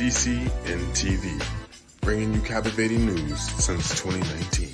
CCNTV, bringing you captivating news since 2019.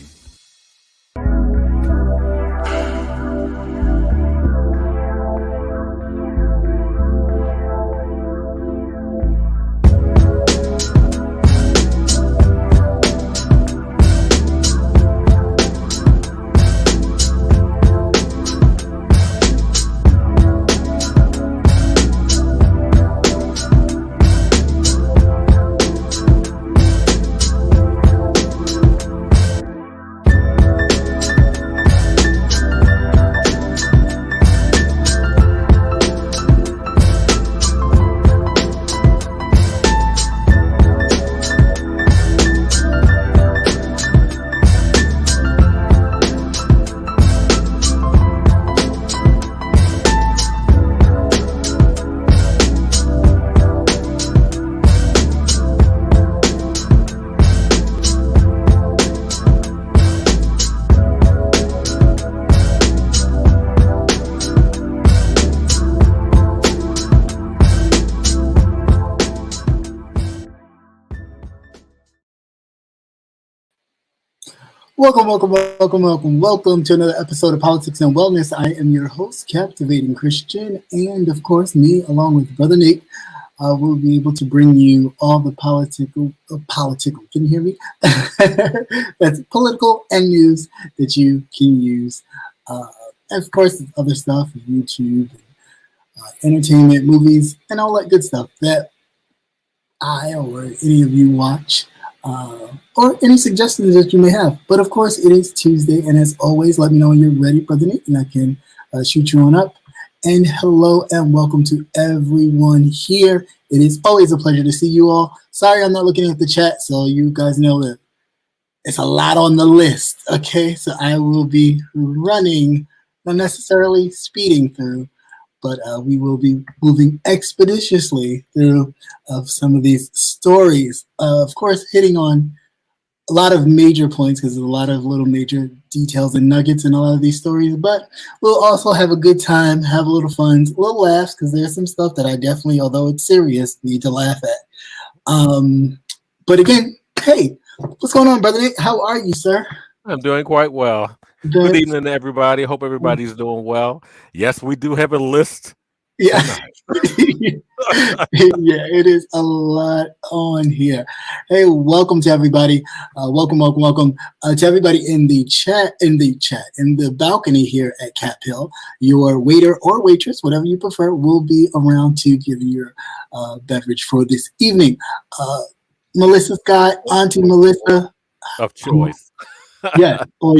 Welcome to another episode of Politics and Wellness. I am your host, Captivating Christian, and of course, me, along with Brother Nate, will be able to bring you all the political, can you hear me? That's political and news that you can use. And of course, other stuff, YouTube, entertainment, movies, and all that good stuff that I or any of you watch. Or any suggestions that you may have. But of course, it is Tuesday, and as always, let me know when you're ready, Brother Nate, and I can shoot you on up. And hello and welcome to everyone here. It is always a pleasure to see you all. Sorry I'm not looking at the chat, so you guys know that it's a lot on the list, okay? So I will be running, not necessarily speeding through, but we will be moving expeditiously through some of these stories. Of course, hitting on a lot of major points because there's a lot of little major details and nuggets in a lot of these stories, but we'll also have a good time, have a little fun, a little laughs, because there's some stuff that I definitely, although it's serious, need to laugh at. But again, hey, what's going on, Brother Nate? How are you, sir? I'm doing quite well. Good evening, everybody. Hope everybody's doing well. Yes, we do have a list. Yeah. Yeah, it is a lot on here. Hey, welcome to everybody. Welcome to everybody in the chat, in the balcony here at Cap Hill. Your waiter or waitress, whatever you prefer, will be around to give you your beverage for this evening. Melissa Scott, Auntie Melissa. Of choice. Yeah, or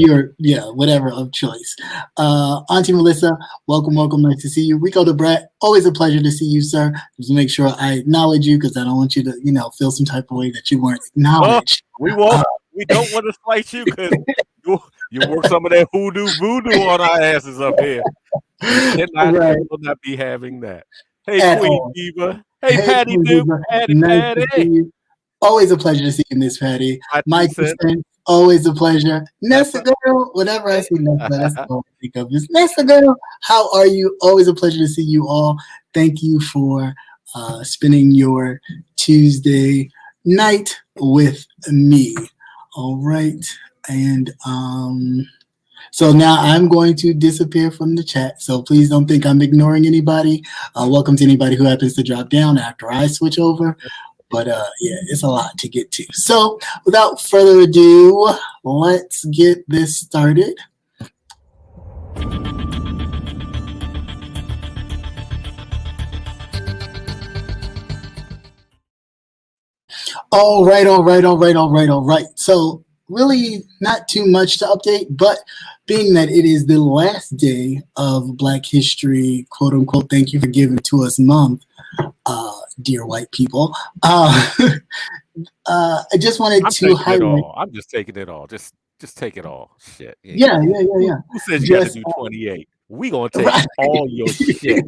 whatever of choice. Auntie Melissa, welcome. Nice to see you. Rico the Brat, always a pleasure to see you, sir. Just make sure I acknowledge you because I don't want you to, feel some type of way that you weren't acknowledged. We won't. We don't want to slight you because you work some of that voodoo on our asses up here. We will not be having that. Hey, at Queen all. Diva. Hey, Patty Duke. Patty. Always a pleasure to see you, Miss Patty. Mike, always a pleasure. Nessa girl, whenever I see Nessa, that's all I think of is Nessa girl. How are you? Always a pleasure to see you all. Thank you for spending your Tuesday night with me. All right. And so now I'm going to disappear from the chat. So please don't think I'm ignoring anybody. Welcome to anybody who happens to drop down after I switch over. But yeah, it's a lot to get to. So without further ado, let's get this started. All right. So really not too much to update, but being that it is the last day of Black History, quote unquote, thank you for giving it to us month, dear white people. I just wanted to highlight. I'm just taking it all. Just take it all. Shit. Yeah. Who says you got to do 28? We gonna take all your shit.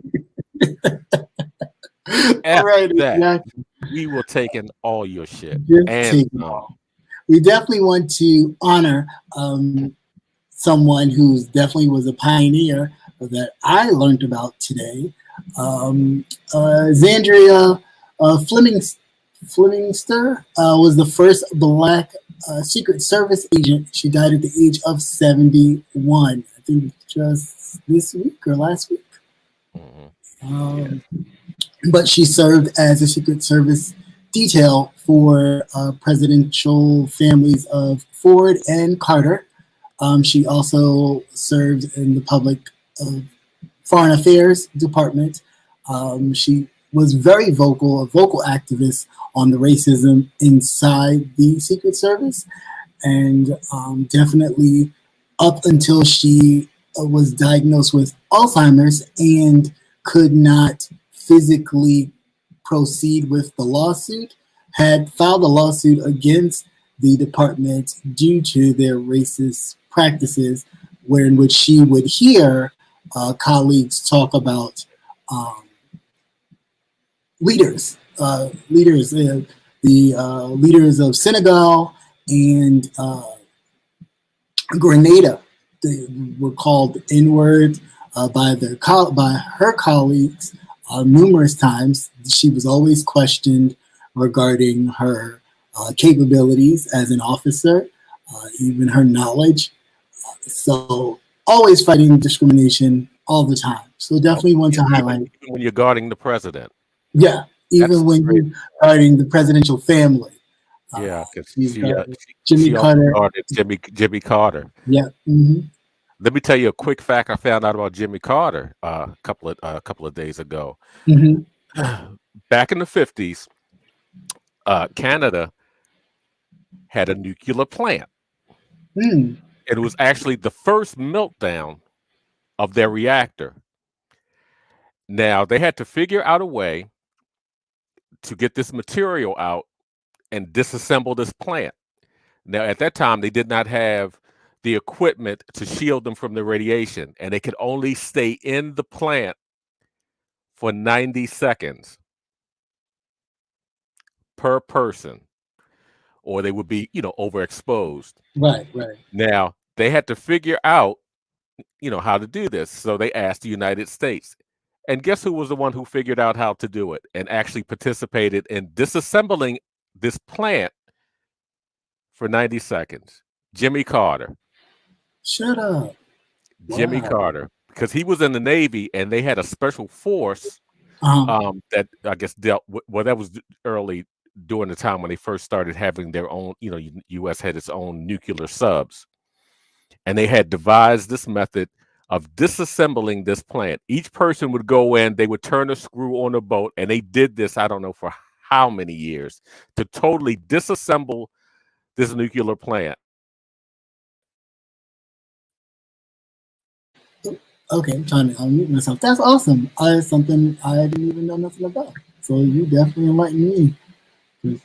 After that, exactly. We will take in all your shit. We definitely want to honor someone who's definitely was a pioneer that I learned about today. Zandria Flemingster was the first Black Secret Service agent. She died at the age of 71. I think just this week or last week. But she served as a Secret Service detail for presidential families of Ford and Carter. She also served in the public Foreign Affairs Department. She was very vocal, a vocal activist on the racism inside the Secret Service, and definitely up until she was diagnosed with Alzheimer's and could not physically proceed with the lawsuit, had filed a lawsuit against the department due to their racist practices, in which she would hear colleagues talk about leaders, the leaders of Senegal and Grenada. They were called N-word by her colleagues numerous times. She was always questioned regarding her capabilities as an officer, even her knowledge. So always fighting discrimination all the time. So definitely want to highlight. Even when you're guarding the president. Yeah, even when you're guarding the presidential family. Yeah, because Jimmy Carter. Jimmy Carter. Yeah. Mm-hmm. Let me tell you a quick fact I found out about Jimmy Carter a couple of days ago. Mm-hmm. Back in the 50s, Canada had a nuclear plant. It was actually the first meltdown of their reactor. Now, they had to figure out a way to get this material out and disassemble this plant. Now, at that time, they did not have the equipment to shield them from the radiation, and they could only stay in the plant for 90 seconds per person, or they would be, overexposed. Right. Now, they had to figure out, how to do this. So they asked the United States. And guess who was the one who figured out how to do it and actually participated in disassembling this plant for 90 seconds? Jimmy Carter. Shut up. Jimmy Carter. Because he was in the Navy and they had a special force that I guess dealt with, well, that was early during the time when they first started having their own, U.S. had its own nuclear subs. And they had devised this method of disassembling this plant. Each person would go in, they would turn a screw on a boat, and they did this, I don't know for how many years, to totally disassemble this nuclear plant. Okay, I'm trying to unmute myself. That's awesome. It's something I didn't even know nothing about. So you definitely enlightened me.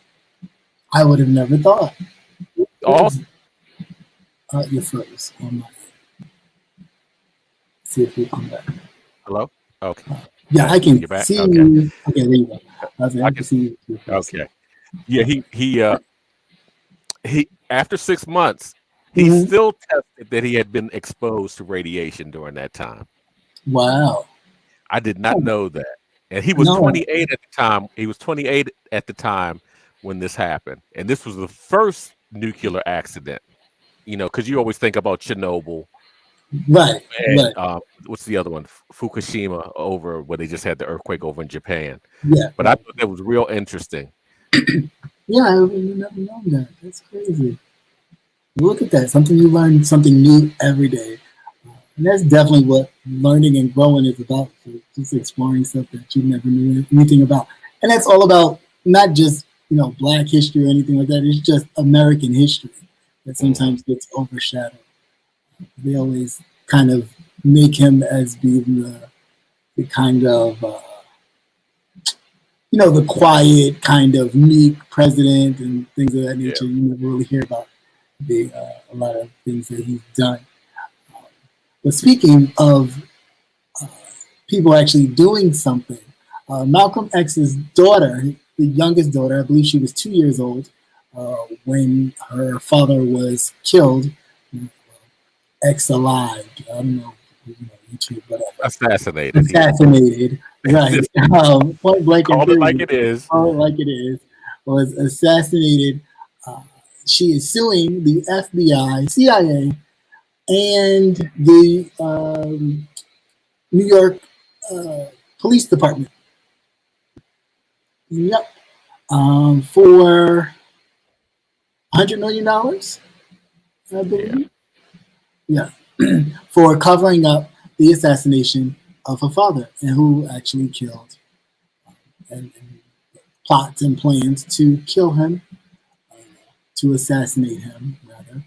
I would have never thought. Awesome. You froze on my end. See if we come back. Hello? Okay. Yeah, I can see you. Okay, there you go. I can see you. Okay. Yeah, he after 6 months, he still tested that he had been exposed to radiation during that time. Wow. I did not know that. And he was 28 at the time. He was 28 at the time when this happened. And this was the first nuclear accident. Because you always think about Chernobyl. Right. And, what's the other one? Fukushima, over where they just had the earthquake over in Japan. Yeah. But I thought that was real interesting. Yeah, I would never known that. That's crazy. Look at that. Something you learn, something new every day. And that's definitely what learning and growing is about. Just exploring stuff that you never knew anything about. And that's all about not just, Black history or anything like that. It's just American history that sometimes gets overshadowed. They always kind of make him as being the kind of, the quiet, kind of meek president and things of that nature. You never really hear about a lot of things that he's done. But speaking of people actually doing something, Malcolm X's daughter, the youngest daughter, I believe she was 2 years old when her father was killed. X alive. I don't know, YouTube, whatever. Assassinated. Right. Point blank. Call it like it is. Call it like it is. was assassinated. She is suing the FBI, CIA, and the New York Police Department. Yep. For $100 million, I believe. Yeah. For covering up the assassination of her father, and who actually killed and plots and plans to kill him, to assassinate him, rather.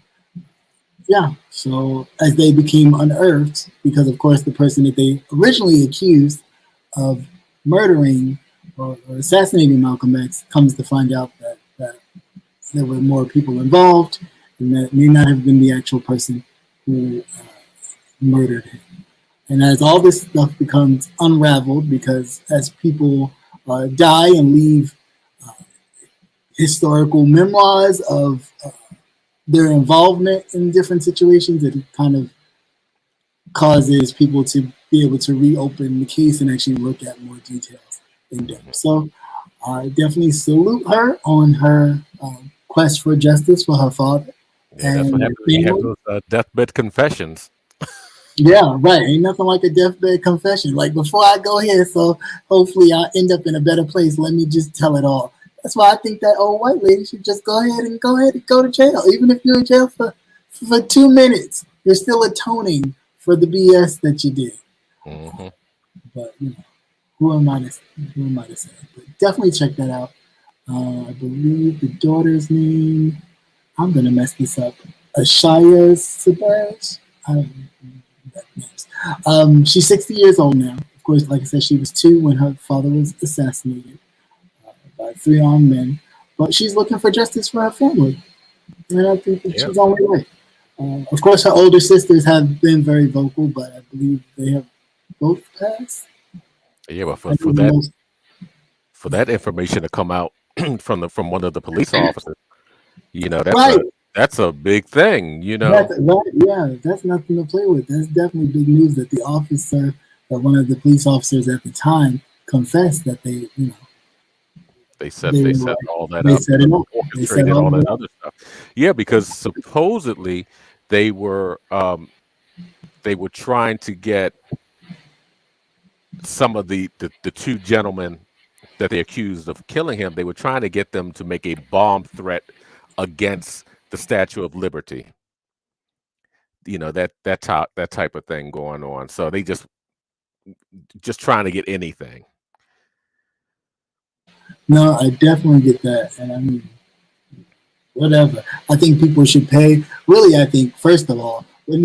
Yeah, so as they became unearthed, because of course the person that they originally accused of murdering or assassinating Malcolm X comes to find out that there were more people involved, and that may not have been the actual person who murdered him. And as all this stuff becomes unraveled, because as people die and leave historical memoirs of their involvement in different situations, it kind of causes people to be able to reopen the case and actually look at more details in depth. So I definitely salute her on her quest for justice for her father. Yeah, that's what happens when you have those deathbed confessions. Yeah, right. Ain't nothing like a deathbed confession. Like, before I go here, so hopefully I end up in a better place, let me just tell it all. That's why I think that old white lady should just go ahead and go to jail. Even if you're in jail for 2 minutes, you're still atoning for the BS that you did. Mm-hmm. But who am I to say? But definitely check that out. I believe the daughter's name, I'm gonna mess this up. Ashaya Sabaj. I don't know names. She's 60 years old now. Of course, like I said, she was 2 when her father was assassinated by 3 armed men. But she's looking for justice for her family, and I think that she's on her way. Of course, her older sisters have been very vocal, but I believe they have both passed. Yeah, but for that information to come out from one of the police officers, that's right. That's a big thing, That's nothing to play with. That's definitely big news that the officer, that one of the police officers at the time, confessed that they set all that up, orchestrated all that other stuff. Yeah, because supposedly they were trying to get some of the 2 gentlemen that they accused of killing him. They were trying to get them to make a bomb threat against the Statue of Liberty. That type of thing going on. So they just trying to get anything. No, I definitely get that, and I mean, whatever. I think people should pay. Really, I think first of all, what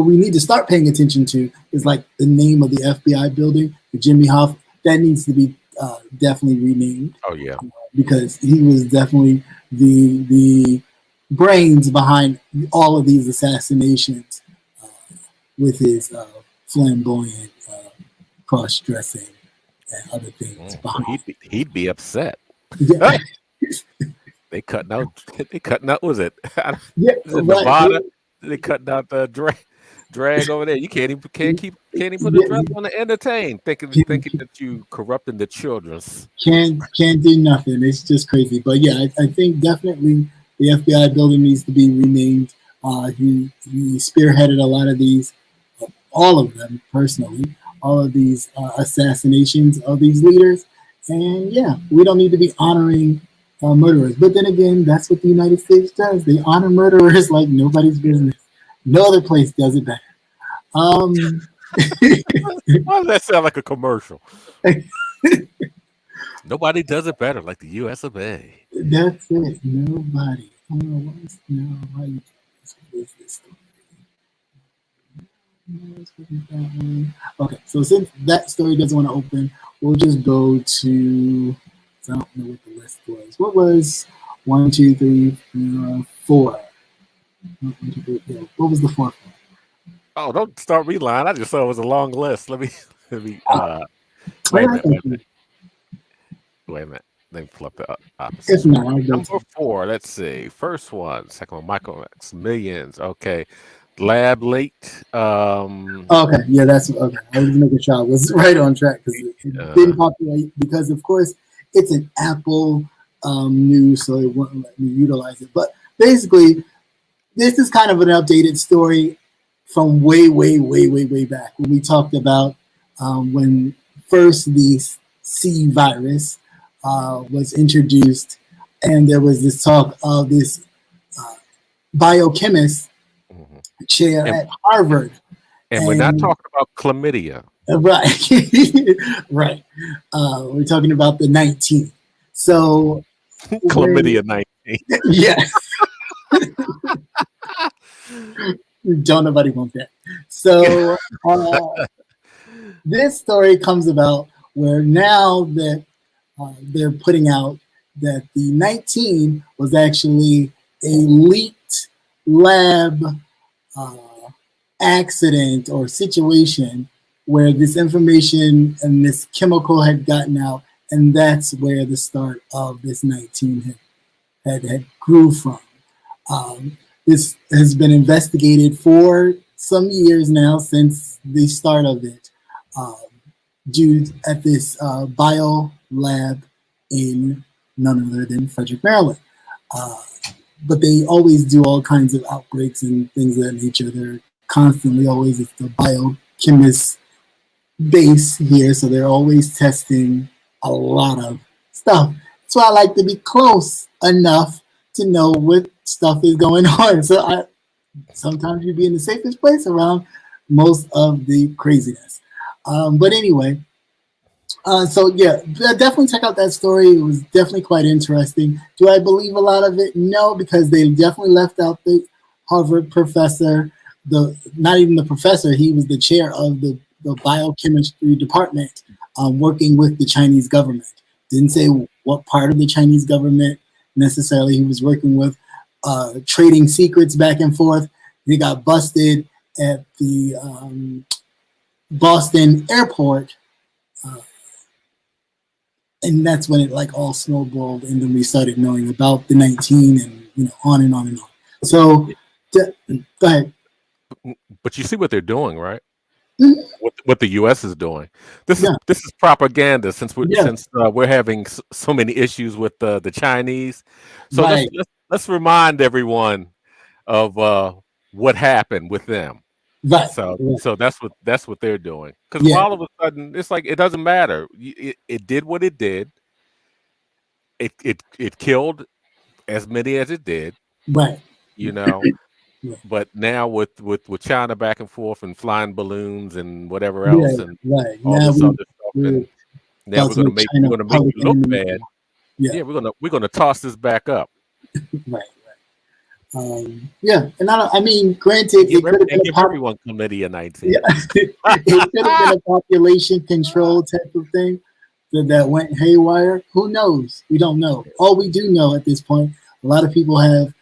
we need to start paying attention to is like the name of the FBI building, the Jimmy Hoffa. That needs to be definitely renamed. Oh yeah, because he was definitely the brains behind all of these assassinations, with his flamboyant cross-dressing and other things. He'd be upset. Yeah. They cutting out. Was it? Yeah, is it Nevada? They cutting out the drag over there. You can't even put the dress on to entertain. Thinking that you corrupting the children's. Can't do nothing. It's just crazy. But yeah, I think definitely the FBI building needs to be renamed. He spearheaded a lot of these, all of them personally, all of these assassinations of these leaders. And yeah, we don't need to be honoring murderers. But then again, that's what the United States does. They honor murderers like nobody's business. No other place does it better. Why does that sound like a commercial? Nobody does it better like the U.S. of A. That's it. Nobody. Why you this story? Okay, so since that story doesn't want to open, we'll just go to, I don't know what the list was. What was 1, 2, 3, 4? What was the 4th one? Oh, don't start me lying. I just thought it was a long list. Let me wait a minute. Let me flip the opposite. Number 4, let's see. First one, second one, Michael X, millions. Okay. Lab late. Okay, yeah, that's okay. I was making sure I was right on track because it didn't populate because, of course, it's an Apple news, so it wouldn't let me utilize it. But basically, this is kind of an updated story from way back when we talked about when first the C virus was introduced, and there was this talk of this biochemist chair at Harvard. And we're not talking about chlamydia. Right. Right. We're talking about the 19. So chlamydia 19. Yes. Don't nobody want that. So this story comes about where now that they're putting out that the 19 was actually a leaked lab accident or situation where this information and this chemical had gotten out, and that's where the start of this 19 had grew from. This has been investigated for some years now, since the start of it, due at this bio lab in none other than Frederick, Maryland. But they always do all kinds of outbreaks and things of that nature. They're constantly always, it's the biochemist base here, so they're always testing a lot of stuff. That's why I like to be close enough to know what stuff is going on. So sometimes you be in the safest place around most of the craziness. But anyway, so yeah, definitely check out that story. It was definitely quite interesting. Do I believe a lot of it? No, because they definitely left out the Harvard professor, not even the professor, he was the chair of the biochemistry department, working with the Chinese government. Didn't say what part of the Chinese government necessarily he was working with, trading secrets back and forth. He got busted at the Boston airport, and that's when it like all snowballed, and then we started knowing about the 19 and on and on and on. So go ahead. But you see what they're doing, right? Mm-hmm. What the U.S. is doing. This is propaganda. Since we're having so many issues with the Chinese, so right. let's remind everyone of what happened with them. Right. So that's what they're doing. Because all of a sudden, it's like it doesn't matter. It did what it did. It killed as many as it did. Right. Yeah. But now with China back and forth and flying balloons and whatever else and all this other stuff, and now we're gonna make you look bad. Yeah, we're gonna toss this back up. Right. Yeah, and I mean, granted, it could have been everyone chlamydia 19. Yeah. It could have been a population control type of thing that went haywire. Who knows? We don't know. All we do know at this point, a lot of people have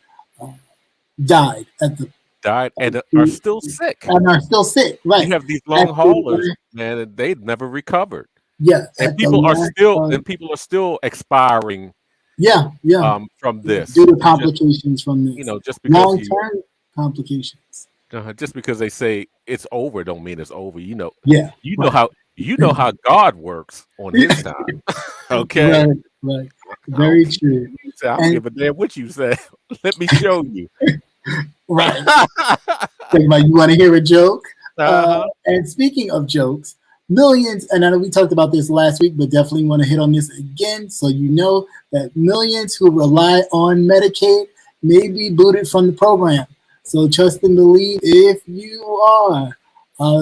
died and are still sick. Right. You have these long haulers, man, and they've never recovered. Yeah, and people are still expiring. Yeah. From this, due to complications from this, just because long-term complications. Just because they say it's over, don't mean it's over. You know how God works on His time. Okay, right. Very true. I don't give a damn what you say. Let me show you. Right. You want to hear a joke? And speaking of jokes, millions, and I know we talked about this last week, but definitely want to hit on this again, so you know that millions who rely on Medicaid may be booted from the program. So trust and believe, if you are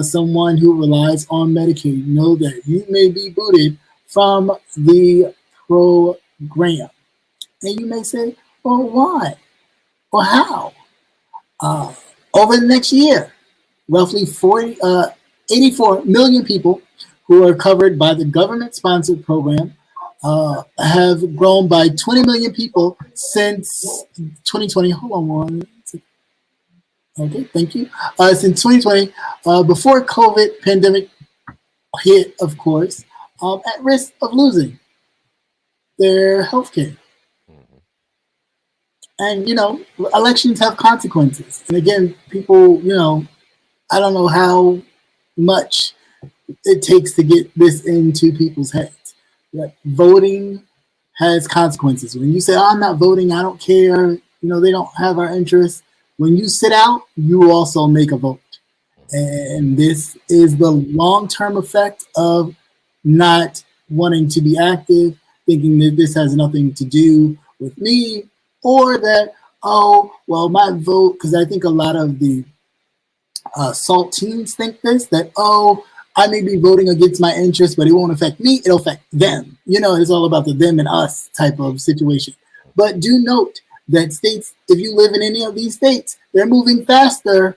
someone who relies on Medicaid, know that you may be booted from the program. And you may say, well, why? Or how? Over the next year, roughly 84 million people who are covered by the government-sponsored program have grown by 20 million people since 2020. Hold on one. Okay, thank you. Since 2020, before COVID pandemic hit, of course, at risk of losing their health care. And, elections have consequences. And again, people, I don't know how much it takes to get this into people's heads. That voting has consequences. When you say, oh, I'm not voting, I don't care, you know, they don't have our interests. When you sit out, you also make a vote. And this is the long-term effect of not wanting to be active, thinking that this has nothing to do with me, or that, oh, well, my vote, because I think a lot of the SALT teens think this, that, oh, I may be voting against my interests, but it won't affect me, it'll affect them. You know, it's all about the them and us type of situation. But do note that states, if you live in any of these states, they're moving faster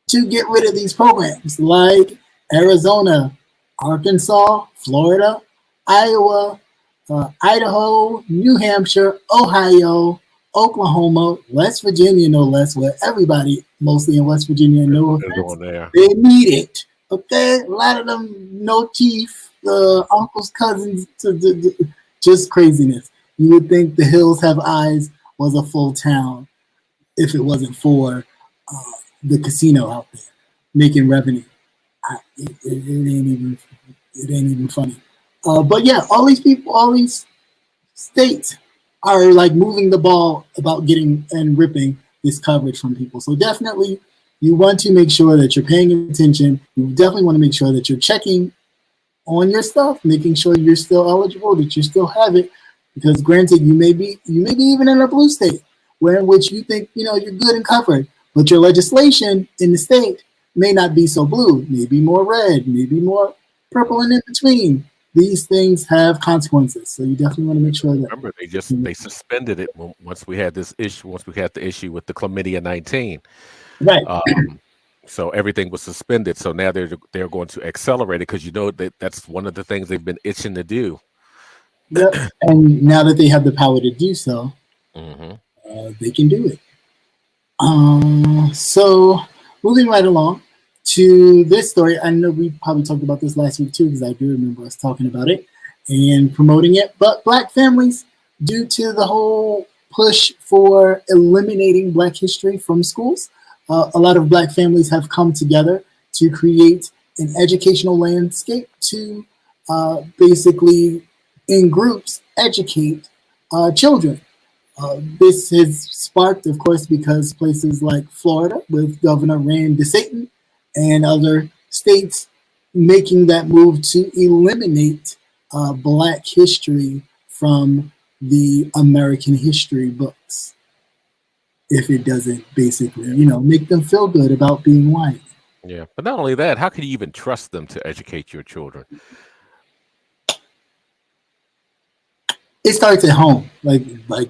to get rid of these programs, like Arizona, Arkansas, Florida, Iowa, Idaho, New Hampshire, Ohio, Oklahoma, West Virginia, no less, where everybody mostly in West Virginia know they need it. Okay, a lot of them no teeth, uncles, cousins, just craziness. You would think the Hills Have Eyes was a full town if it wasn't for the casino out there making revenue. It ain't even funny. But yeah, all these people, all these states are like moving the ball about getting and ripping this coverage from people. So definitely you want to make sure that you're paying attention. You definitely want to make sure that you're checking on your stuff, making sure you're still eligible, that you still have it. Because granted, you may be even in a blue state, where in which you think, you know, you're good and covered, but your legislation in the state may not be so blue, maybe more red, maybe more purple, and in between. These things have consequences, so you definitely want to make sure that. Remember, they suspended it once we had this issue. Once we had the issue with the chlamydia 19, right? So everything was suspended. So now they're going to accelerate it, because you know that's one of the things they've been itching to do. Yep. And now that they have the power to do so, they can do it. So moving right along to this story, I know we probably talked about this last week too, because I do remember us talking about it and promoting it. But Black families, due to the whole push for eliminating Black history from schools, a lot of Black families have come together to create an educational landscape to basically, in groups, educate children. This has sparked, of course, because places like Florida with Governor Ron DeSantis and other states making that move to eliminate Black history from the American history books, if it doesn't basically, you know, make them feel good about being white. Yeah, but not only that, how can you even trust them to educate your children? It starts at home, like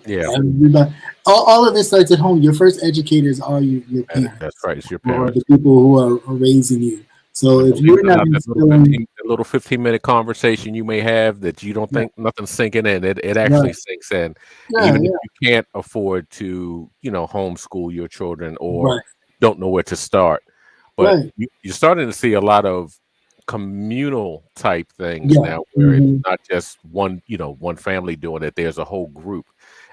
yeah. Everybody, all of this starts at home. Your first educators are your parents. That's right, it's your parents, or the people who are raising you. So if you're not that little 15-minute conversation you may have that you don't think nothing's sinking in, it actually sinks in. Even if you can't afford to, you know, homeschool your children or don't know where to start, but you're starting to see a lot of communal type things now, where it's not just one family doing it. There's a whole group,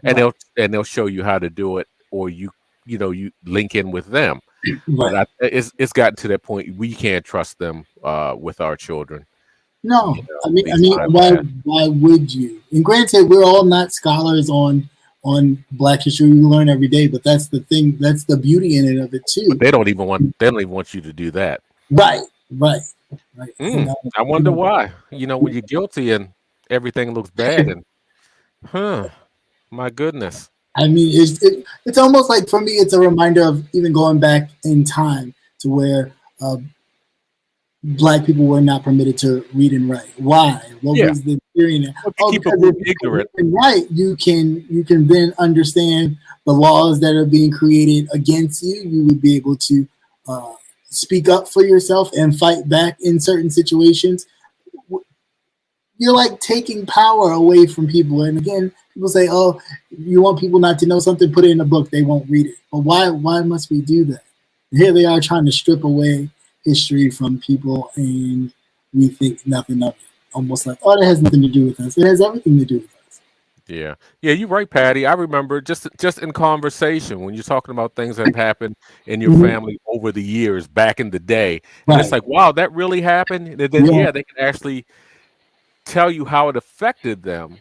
and they'll show you how to do it, or you link in with them. But it's gotten to that point we can't trust them with our children. No, I mean, why would you? And granted, we're all not scholars on Black history. We learn every day, but that's the thing. That's the beauty in it of it too. But they don't even want you to do that. Right. I wonder why. You know, when you're guilty and everything looks bad, and my goodness. I mean, it's almost like, for me, it's a reminder of even going back in time to where Black people were not permitted to read and write. Why? What was the theory in it? Because if ignorant. Right, you can then understand the laws that are being created against you. You would be able to speak up for yourself and fight back in certain situations. You're like taking power away from people. And again, people say, oh, you want people not to know something, put it in a book, they won't read it. But why must we do that? Here they are trying to strip away history from people, and we think nothing of it. Almost like, oh, that has nothing to do with us. It has everything to do with us. Yeah, you're right, Patty. I remember just in conversation when you're talking about things that have happened in your family over the years, back in the day. And it's like, wow, that really happened. And then they can actually tell you how it affected them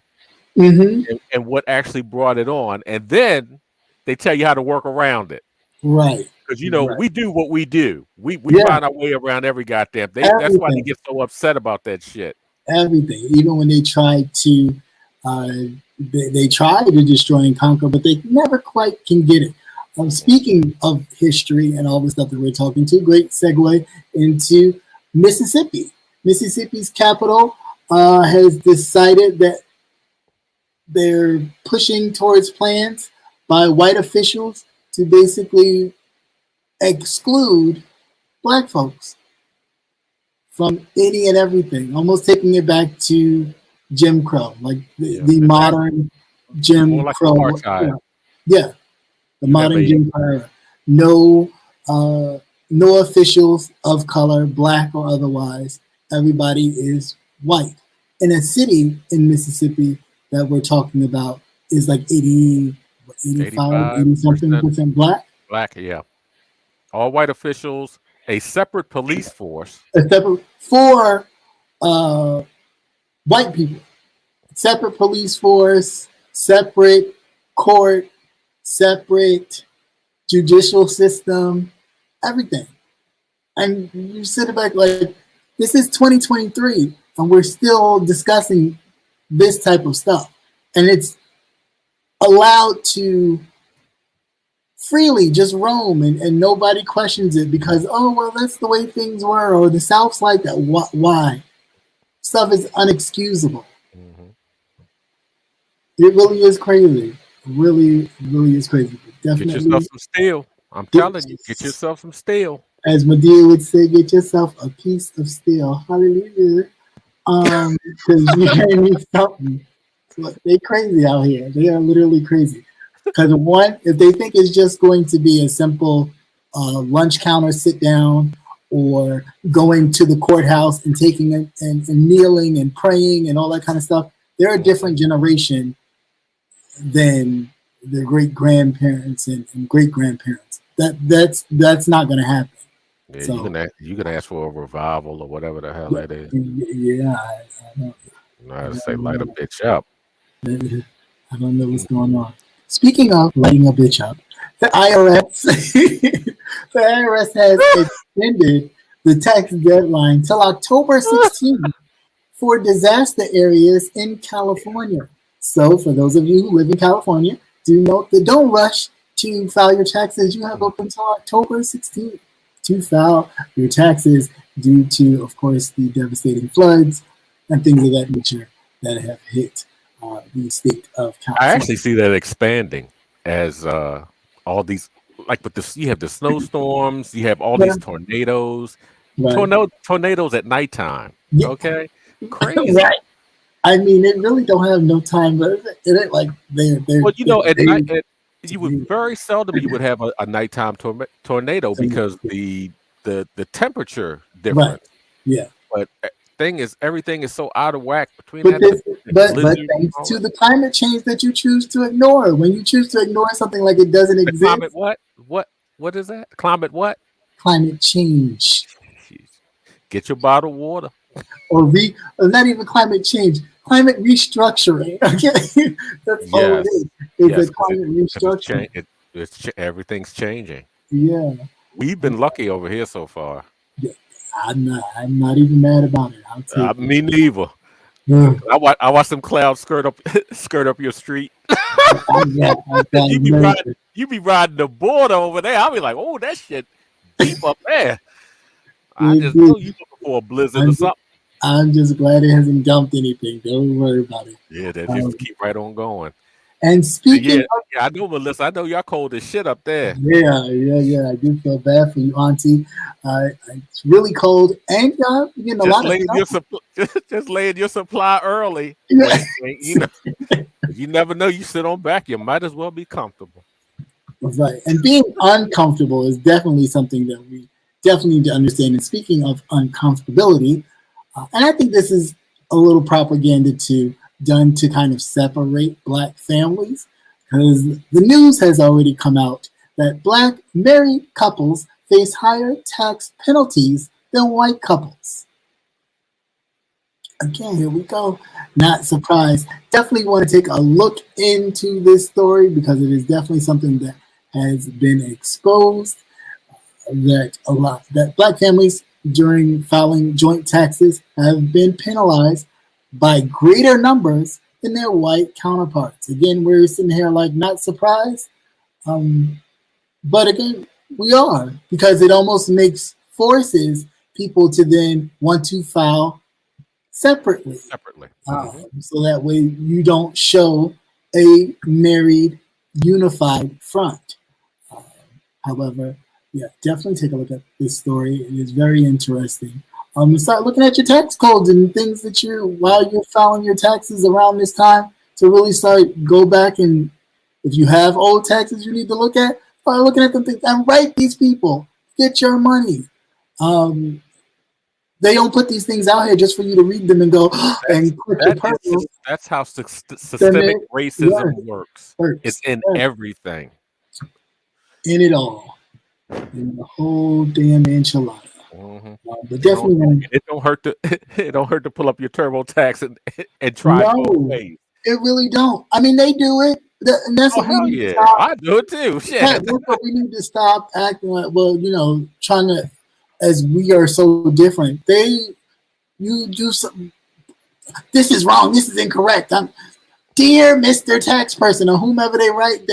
and what actually brought it on, and then they tell you how to work around it. Right. Because we do what we do. We find our way around every goddamn thing. That's why they get so upset about that shit. Everything. Even when they try to they try to destroy and conquer, but they never quite can get it. Speaking of history and all the stuff that we're talking to, great segue into Mississippi. Mississippi's capital has decided that they're pushing towards plans by white officials to basically exclude black folks from any and everything, almost taking it back to Jim Crow, like the modern Jim Crow. The modern Jim Crow. No officials of color, black or otherwise. Everybody is white. In a city in Mississippi that we're talking about is like 80-something% black. Black, yeah. All white officials, a separate police force. For white people. Separate police force, separate court, separate judicial system, everything. And you sit back like, this is 2023, and we're still discussing this type of stuff. And it's allowed to freely just roam, and nobody questions it because, oh, well, that's the way things were, or the South's like that. Why? Stuff is unexcusable. It really is crazy. It really is crazy. Definitely. Get yourself some steel. I'm telling you, get yourself some steel. As Medea would say, get yourself a piece of steel. Hallelujah. Because you hear me something. They're crazy out here. They are literally crazy. Because one, if they think it's just going to be a simple lunch counter sit down or going to the courthouse and taking it and kneeling and praying and all that kind of stuff, they're a different generation than their great grandparents and great grandparents. That's not going to happen. Yeah, so, you can ask for a revival or whatever the hell that is. Yeah, I don't know how to say light a bitch up. I don't know what's going on. Speaking of lighting a bitch up, the IRS has extended the tax deadline till October 16th for disaster areas in California. So for those of you who live in California, do note that don't rush to file your taxes. You have up until October 16th to file your taxes due to, of course, the devastating floods and things of that nature that have hit the state of California. I actually see that expanding as all these, like with this, you have the snowstorms, you have all these tornadoes, tornadoes at nighttime. Yeah. Okay, crazy. Right. I mean, it really don't have no time, but it ain't like they're. Well, you know, at night, you would very seldom you would have a nighttime tornado because the temperature difference. Right. Yeah. But thing is, everything is so out of whack between but thanks to the climate change that you choose to ignore. When you choose to ignore something like it doesn't exist. Climate what is that? Climate what? Climate change. Get your bottled water. Or not even climate change. Climate restructuring. Okay, that's all it is. It's a climate restructuring. Everything's changing. Yeah, we've been lucky over here so far. Yeah, I'm not even mad about it. Me neither. Yeah. I watched some clouds skirt up your street. You be riding the border over there. I'll be like, oh, that shit deep up there. I just know you looking for a blizzard or something. I'm just glad it hasn't dumped anything. Don't worry about it. Yeah, that just keep right on going. And speaking of, I know, Melissa, I know y'all cold as shit up there. Yeah. I do feel bad for you, Auntie. It's really cold, and y'all getting a lot of just laying your supply early. Yeah. You never know. You sit on back, you might as well be comfortable. Right, and being uncomfortable is definitely something that we definitely need to understand. And speaking of uncomfortability, and I think this is a little propaganda done to kind of separate Black families, because the news has already come out that Black married couples face higher tax penalties than white couples. Again, here we go. Not surprised. Definitely want to take a look into this story because it is definitely something that has been exposed. That Black families during filing joint taxes have been penalized by greater numbers than their white counterparts. Again, we're sitting here like not surprised, but again, we are because it almost forces people to then want to file separately. So that way you don't show a married unified front. However, yeah, definitely take a look at this story. It is very interesting. Start looking at your tax codes and things that while you're filing your taxes around this time to really go back and if you have old taxes you need to look at, start looking at them things and write these people, get your money. They don't put these things out here just for you to read them and go and click your purple. That's how systemic racism works. It's in everything. In it all. In the whole damn enchilada. But definitely it don't hurt to pull up your TurboTax and try both ways. It really don't. I mean, they do it. And that's what we need to stop. I do it too. Shit. That's what we need to stop acting like, well, trying to, as we are so different. You do something. This is wrong. This is incorrect. Dear Mr. Tax Person or whomever they write,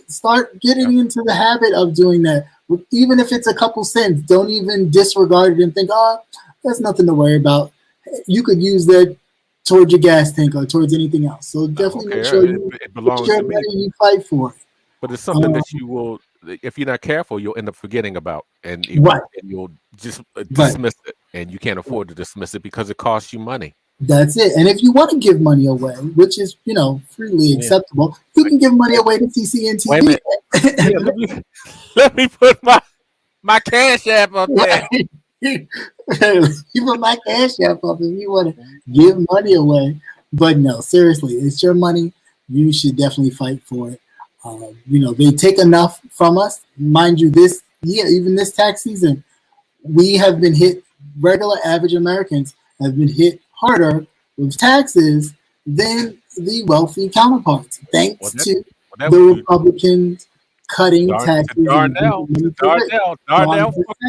start getting into the habit of doing that. Even if it's a couple cents, don't even disregard it and think, there's nothing to worry about. You could use that towards your gas tank or towards anything else. So definitely make sure it belongs to me. You fight for it. But it's something that you will, if you're not careful, you'll end up forgetting about, and you'll just dismiss it, and you can't afford to dismiss it because it costs you money. That's it. And if you want to give money away, which is, freely acceptable, you can give money away to CCNTV. Wait a minute. Let me put my Cash App up there. You put my Cash App up if you want to give money away. But no, seriously, it's your money. You should definitely fight for it. They take enough from us. Mind you, this year, even this tax season, we have been hit, regular average Americans have been hit harder with taxes than the wealthy counterparts, thanks to the Republicans cutting taxes. Darnell, fuck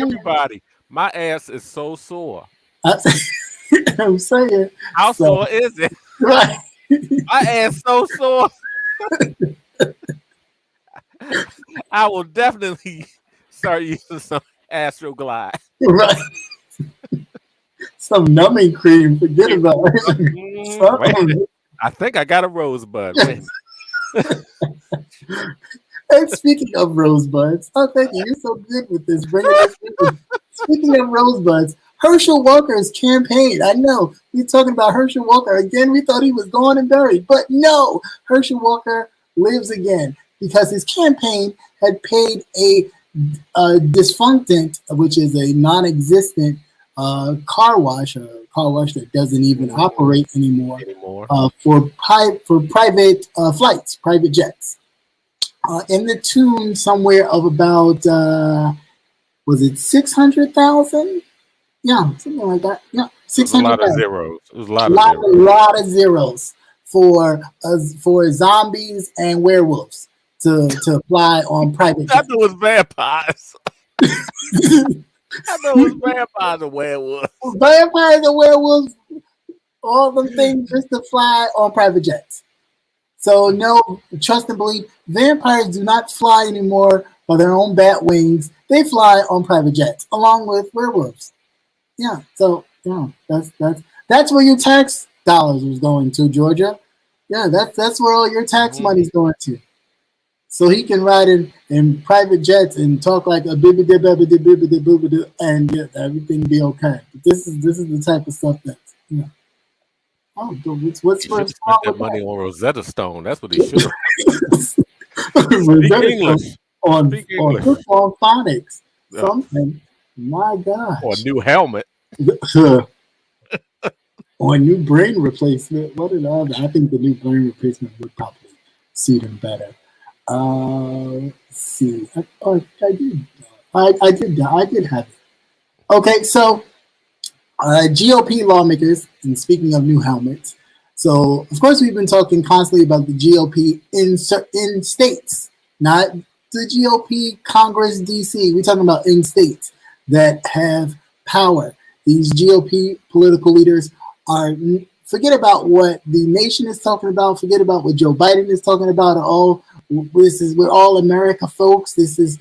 everybody. My ass is so sore. I'm saying. How sore is it? Right. My ass so sore. I will definitely start using some Astroglide. Right. Some numbing cream. Forget about it. I think I got a rosebud. And speaking of rosebuds, thank you. You're so good with this. Speaking of rosebuds, Herschel Walker's campaign. I know we're talking about Herschel Walker again. We thought he was gone and buried, but no, Herschel Walker lives again because his campaign had paid a defunct, which is a non-existent car wash that doesn't even operate anymore. For private flights, private jets. In the tune somewhere of about was it 600,000? Yeah, something like that. Yeah, 600,000. A lot of zeros. It was a lot of zeros for zombies and werewolves to fly on private jets. I knew it was vampires. I know it was vampires and werewolves. Vampires and werewolves, all them things just to fly on private jets. So no, trust and believe, vampires do not fly anymore by their own bat wings. They fly on private jets, along with werewolves. Yeah, so that's where your tax dollars was going to, Georgia. Yeah, that's where all your tax money's going to. So he can ride in private jets and talk like a bibbidi and everything be okay. But this is the type of stuff that's what's spend that money on Rosetta Stone. That's what he should have. Speak English. On phonics. Something. My gosh. Or a new helmet. Or a new brain replacement. What an other. I think the new brain replacement would probably suit him better. Let's see. I did have it. Okay, so GOP lawmakers, and speaking of new helmets, so of course we've been talking constantly about the GOP in states, not the GOP Congress DC. We're talking about in states that have power. These GOP political leaders are, forget about what the nation is talking about, forget about what Joe Biden is talking about. Oh, we're all America, folks. This is,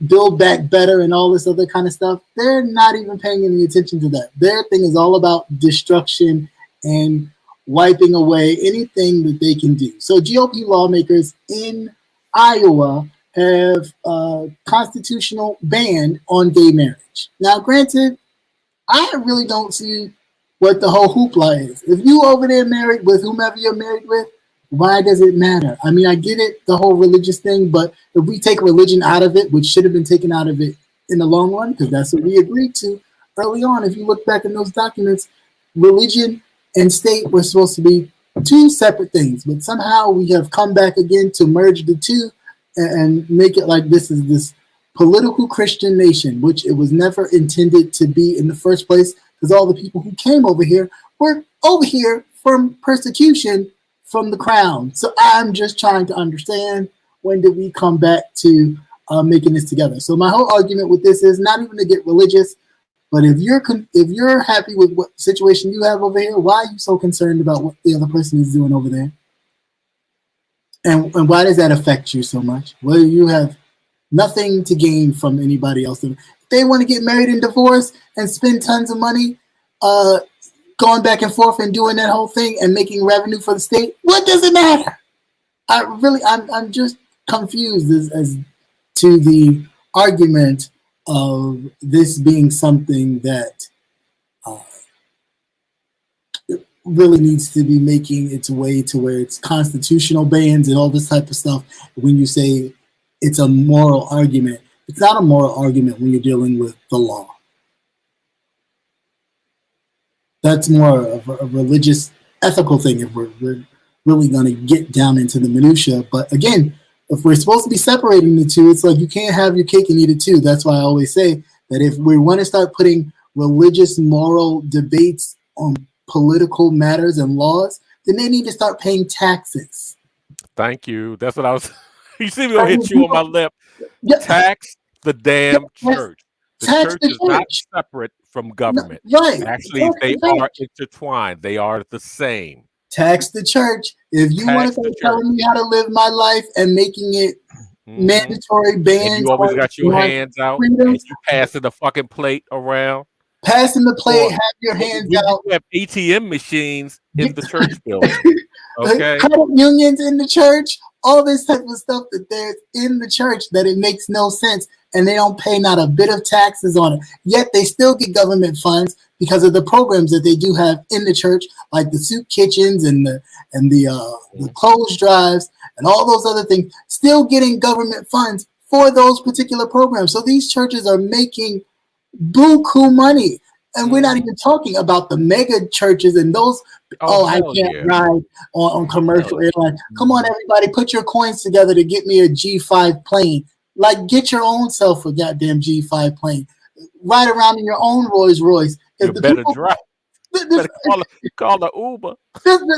Build Back Better and all this other kind of stuff. They're not even paying any attention to that. Their thing is all about destruction and wiping away anything that they can do. So GOP lawmakers in Iowa have a constitutional ban on gay marriage. Now, granted, I really don't see what the whole hoopla is. If you over there married with whomever you're married with, why does it matter? I mean, I get it, the whole religious thing, but if we take religion out of it, which should have been taken out of it in the long run, because that's what we agreed to early on. If you look back in those documents, religion and state were supposed to be two separate things, but somehow we have come back again to merge the two and make it like this is this political Christian nation, which it was never intended to be in the first place, because all the people who came over here were over here from persecution from the crown. So I'm just trying to understand, when did we come back to making this together? So my whole argument with this is not even to get religious, but if you're happy with what situation you have over here, why are you so concerned about what the other person is doing over there? And why does that affect you so much? Well, you have nothing to gain from anybody else. If they want to get married and divorce and spend tons of money going back and forth and doing that whole thing and making revenue for the state, what does it matter? I'm just confused as to the argument of this being something that really needs to be making its way to where it's constitutional bans and all this type of stuff. When you say it's a moral argument, it's not a moral argument when you're dealing with the law. That's more of a religious, ethical thing if we're really going to get down into the minutia. But again, if we're supposed to be separating the two, it's like you can't have your cake and eat it too. That's why I always say that if we want to start putting religious, moral debates on political matters and laws, then they need to start paying taxes. Thank you. That's what I was. You see me gonna hit you on my lip. Yeah. Tax the damn church. The church is not separate from government. No, right. Actually, they are intertwined. They are the same. Tax the church. If you want to be telling me how to live my life and making it mandatory bans, you always got your hands out and you passing the fucking plate around. Passing the plate, have your hands out. We have ATM machines in the church building. Okay. Credit unions in the church, all this type of stuff that there's in the church that it makes no sense, and they don't pay not a bit of taxes on it. Yet they still get government funds because of the programs that they do have in the church, like the soup kitchens and the clothes drives and all those other things, still getting government funds for those particular programs. So these churches are making buku money. And we're not even talking about the mega churches and those. I can't ride on commercial airline. Come on, everybody, put your coins together to get me a G5 plane. Like, get your own self a goddamn G5 plane. Ride around in your own Rolls Royce. You better drive. Call the Uber.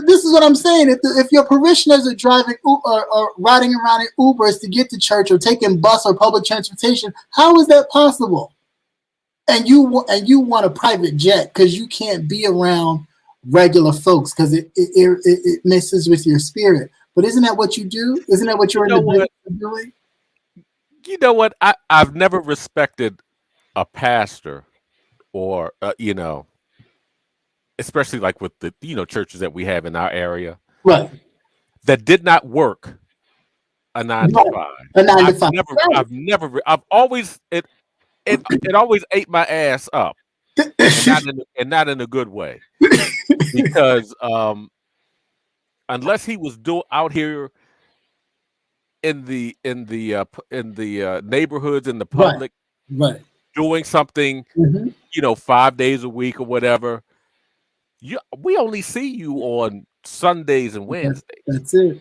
This is what I'm saying. If your parishioners are driving or riding around in Ubers to get to church or taking bus or public transportation, how is that possible? And you want a private jet because you can't be around regular folks because it messes with your spirit. But isn't that what you do? Isn't that what you're doing? You know what? I've never respected a pastor or especially like with the to-churches that we have in our area, right? That did not work a 9 to 5. A 9 to 5. I've always it always ate my ass up, and not in a good way, because unless he was out here in the neighborhoods in the public, right, doing something, 5 days a week or whatever, we only see you on Sundays and Wednesdays. That's it.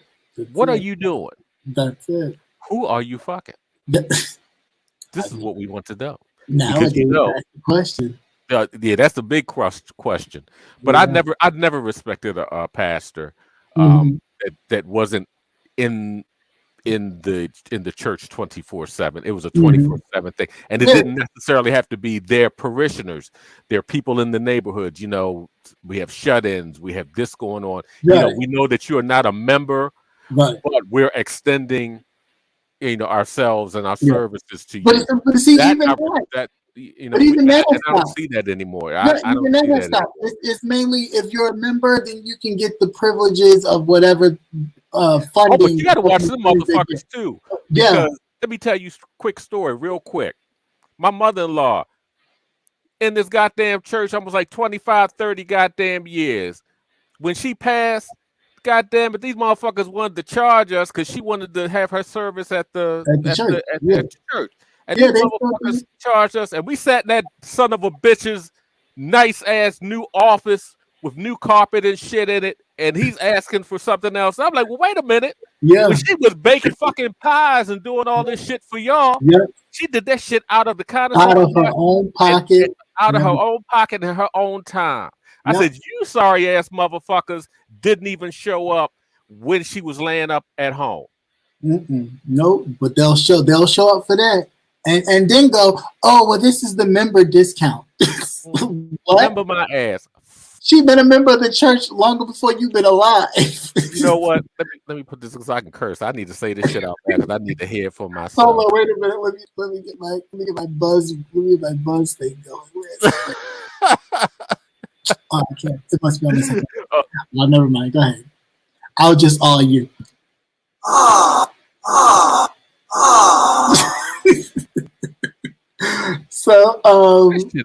What are you doing? That's it. Who are you fucking? This is what we want to know. because Nowadays, that's the question. yeah, that's the big question. But Yeah. I'd never respected a pastor Mhm. that wasn't in the church 24/7. It was a Mhm. 24/7 thing, and it Yeah. didn't necessarily have to be their parishioners. There are people in the neighborhood. We have shut-ins. We have this going on. Right. We know that you are not a member, Right. but we're extending ourselves and our Yeah. services to But you. see, That even I that, that but even and that'll I don't stop. see that anymore. No, I don't even see that'll that stop. anymore. It's mainly if you're a member, then you can get the privileges of whatever Oh, but you funding got to watch them opportunities they get. motherfuckers too, Yeah. because let me tell you a quick story, real quick. My mother-in-law in this goddamn church almost like 25, 30 goddamn years. When she passed, goddamn it, these motherfuckers wanted to charge us because she wanted to have her service at the At the church. Yeah. church. And Yeah, these they still motherfuckers do. charged us, and we sat in that son of a bitch's nice ass new office with new carpet and shit in it, and he's asking for something else. I'm like, well, wait a minute. When Yeah. she was baking fucking pies and doing all this shit for y'all, Yeah. she did that shit out of the kindness of Out her of her heart own and pocket. out of Yeah. her own pocket and her own time. I Yeah. said, you sorry ass motherfuckers didn't even show up when she was laying up at home. Nope. But they'll show up for that. And then go, oh well, this is the member discount. What? Remember my ass. She been a member of the church longer before you've been alive. You know what? Let me put this because I can curse. I need to say this shit out there because I need to hear it for Hold myself. on, wait a minute. Let me get my buzz. Let me get my buzz thing going. Where is it? Oh, I can't. It must be on this. Oh, never mind. Go ahead. I'll just awe you. So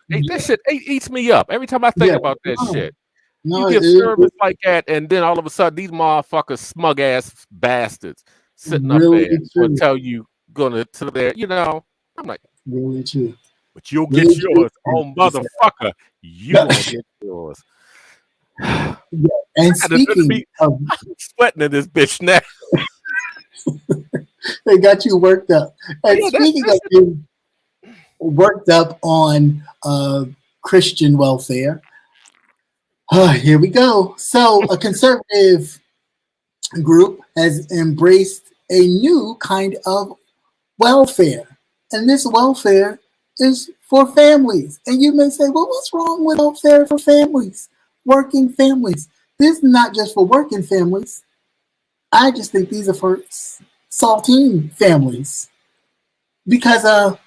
that shit eats me up every time I think yeah, about that shit. no, You give service like that, and then all of a sudden these motherfuckers, smug ass bastards, sitting up really there will true. tell you gonna to there. I'm like, Really true. but you'll Really get true. yours, oh motherfucker. You No. gonna get yours. Yeah. And speaking of, I'm sweating in this bitch now. they got you worked up. And Yeah, speaking of being worked up on Christian welfare, here we go. So a conservative group has embraced a new kind of welfare, and this welfare is for families. And you may say, well, what's wrong with welfare for families, working families? This is not just for working families. I just think these are for saltine families, because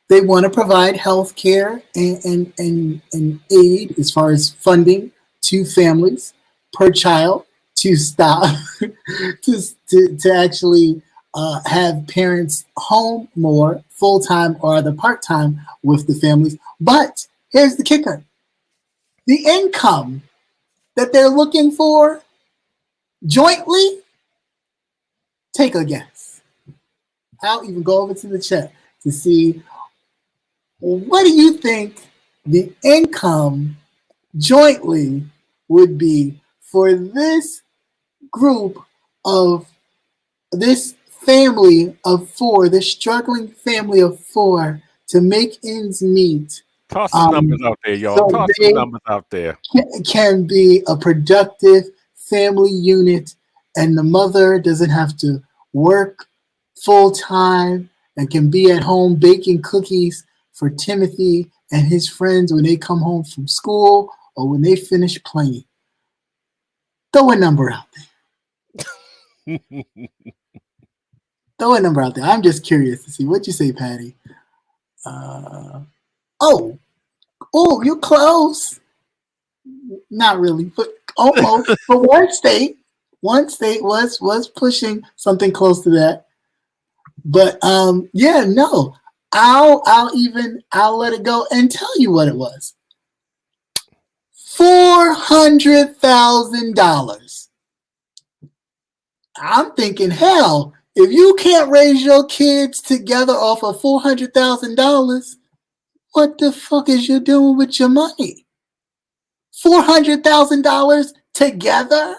they want to provide health care and aid as far as funding to families per child to stop to actually have parents home more full-time or other part-time with the families. But here's the kicker. The income that they're looking for jointly, take a guess. I'll even go over to the chat to see, what do you think the income jointly would be for this group of this family of four, this struggling family of four, to make ends meet? Toss some numbers out there, y'all. So Toss some numbers out there. can be a productive family unit, and the mother doesn't have to work full time and can be at home baking cookies for Timothy and his friends when they come home from school or when they finish playing. Throw a number out there. Throw a number out there. I'm just curious to see what you say, Patty. Oh, you're close. Not really, but almost. But one state was pushing something close to that. But yeah, no. I'll let it go and tell you what it was. $400,000. I'm thinking, hell, if you can't raise your kids together off of $400,000, what the fuck is you doing with your money? $400,000 together,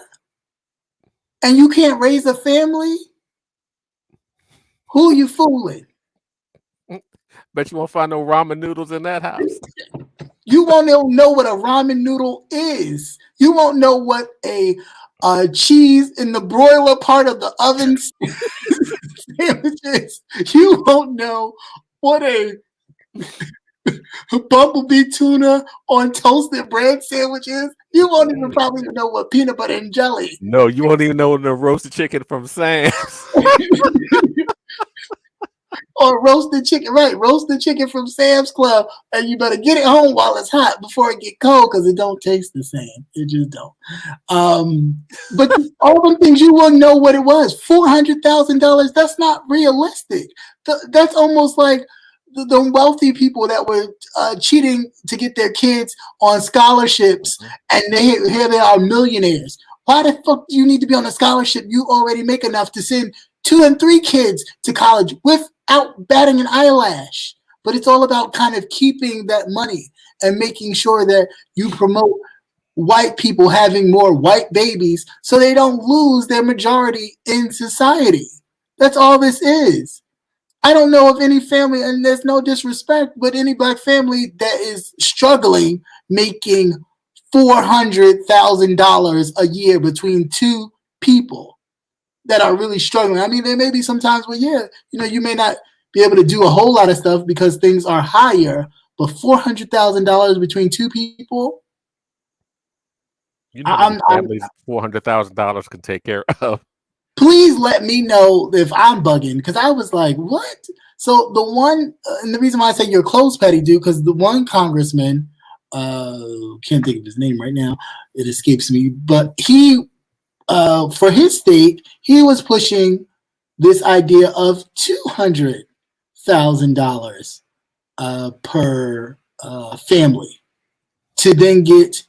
and you can't raise a family? Who are you fooling? Bet you won't find no ramen noodles in that house. You won't even know what a ramen noodle is. You won't know what a cheese in the broiler part of the oven sandwich is. You won't know what a bumblebee tuna on toasted bread sandwich is. You won't even probably know what peanut butter and jelly. No, you won't even know the roasted chicken from Sam's. Or roasted chicken, right? Roasted chicken from Sam's Club, and you better get it home while it's hot before it get cold because it don't taste the same. It just don't. But all the things you wouldn't know what it was. $400,000. That's not realistic. That's almost like the wealthy people that were cheating to get their kids on scholarships, and here they are millionaires. Why the fuck do you need to be on a scholarship? You already make enough to send 2 and 3 kids to college without batting an eyelash. But it's all about kind of keeping that money and making sure that you promote white people having more white babies so they don't lose their majority in society. That's all this is. I don't know of any family, and there's no disrespect, but any black family that is struggling making $400,000 a year between 2 people that are really struggling. I mean, there may be some times where, you may not be able to do a whole lot of stuff because things are higher, but $400,000 between 2 people, families $400,000 can take care of. Please let me know if I'm bugging, because I was like, what? So the one, and the reason why I say you're close, Petty Dude, because the one congressman, can't think of his name right now, it escapes me, but he, for his state, he was pushing this idea of $200,000 per family to then get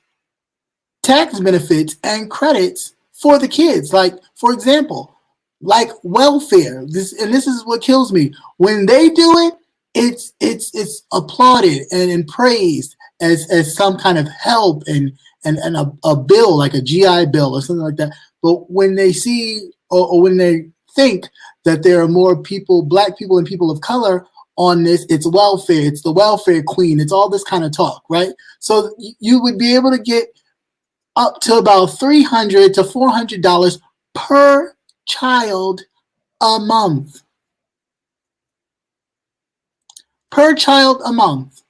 tax benefits and credits for the kids. Like, for example, like welfare. This is what kills me. When they do it, it's applauded and praised as some kind of help and a bill, like a GI Bill or something like that. But when they see or when they think that there are more people, black people and people of color on this, it's welfare, it's the welfare queen, it's all this kind of talk, right? So you would be able to get up to about $300 to $400 per child a month. Per child a month.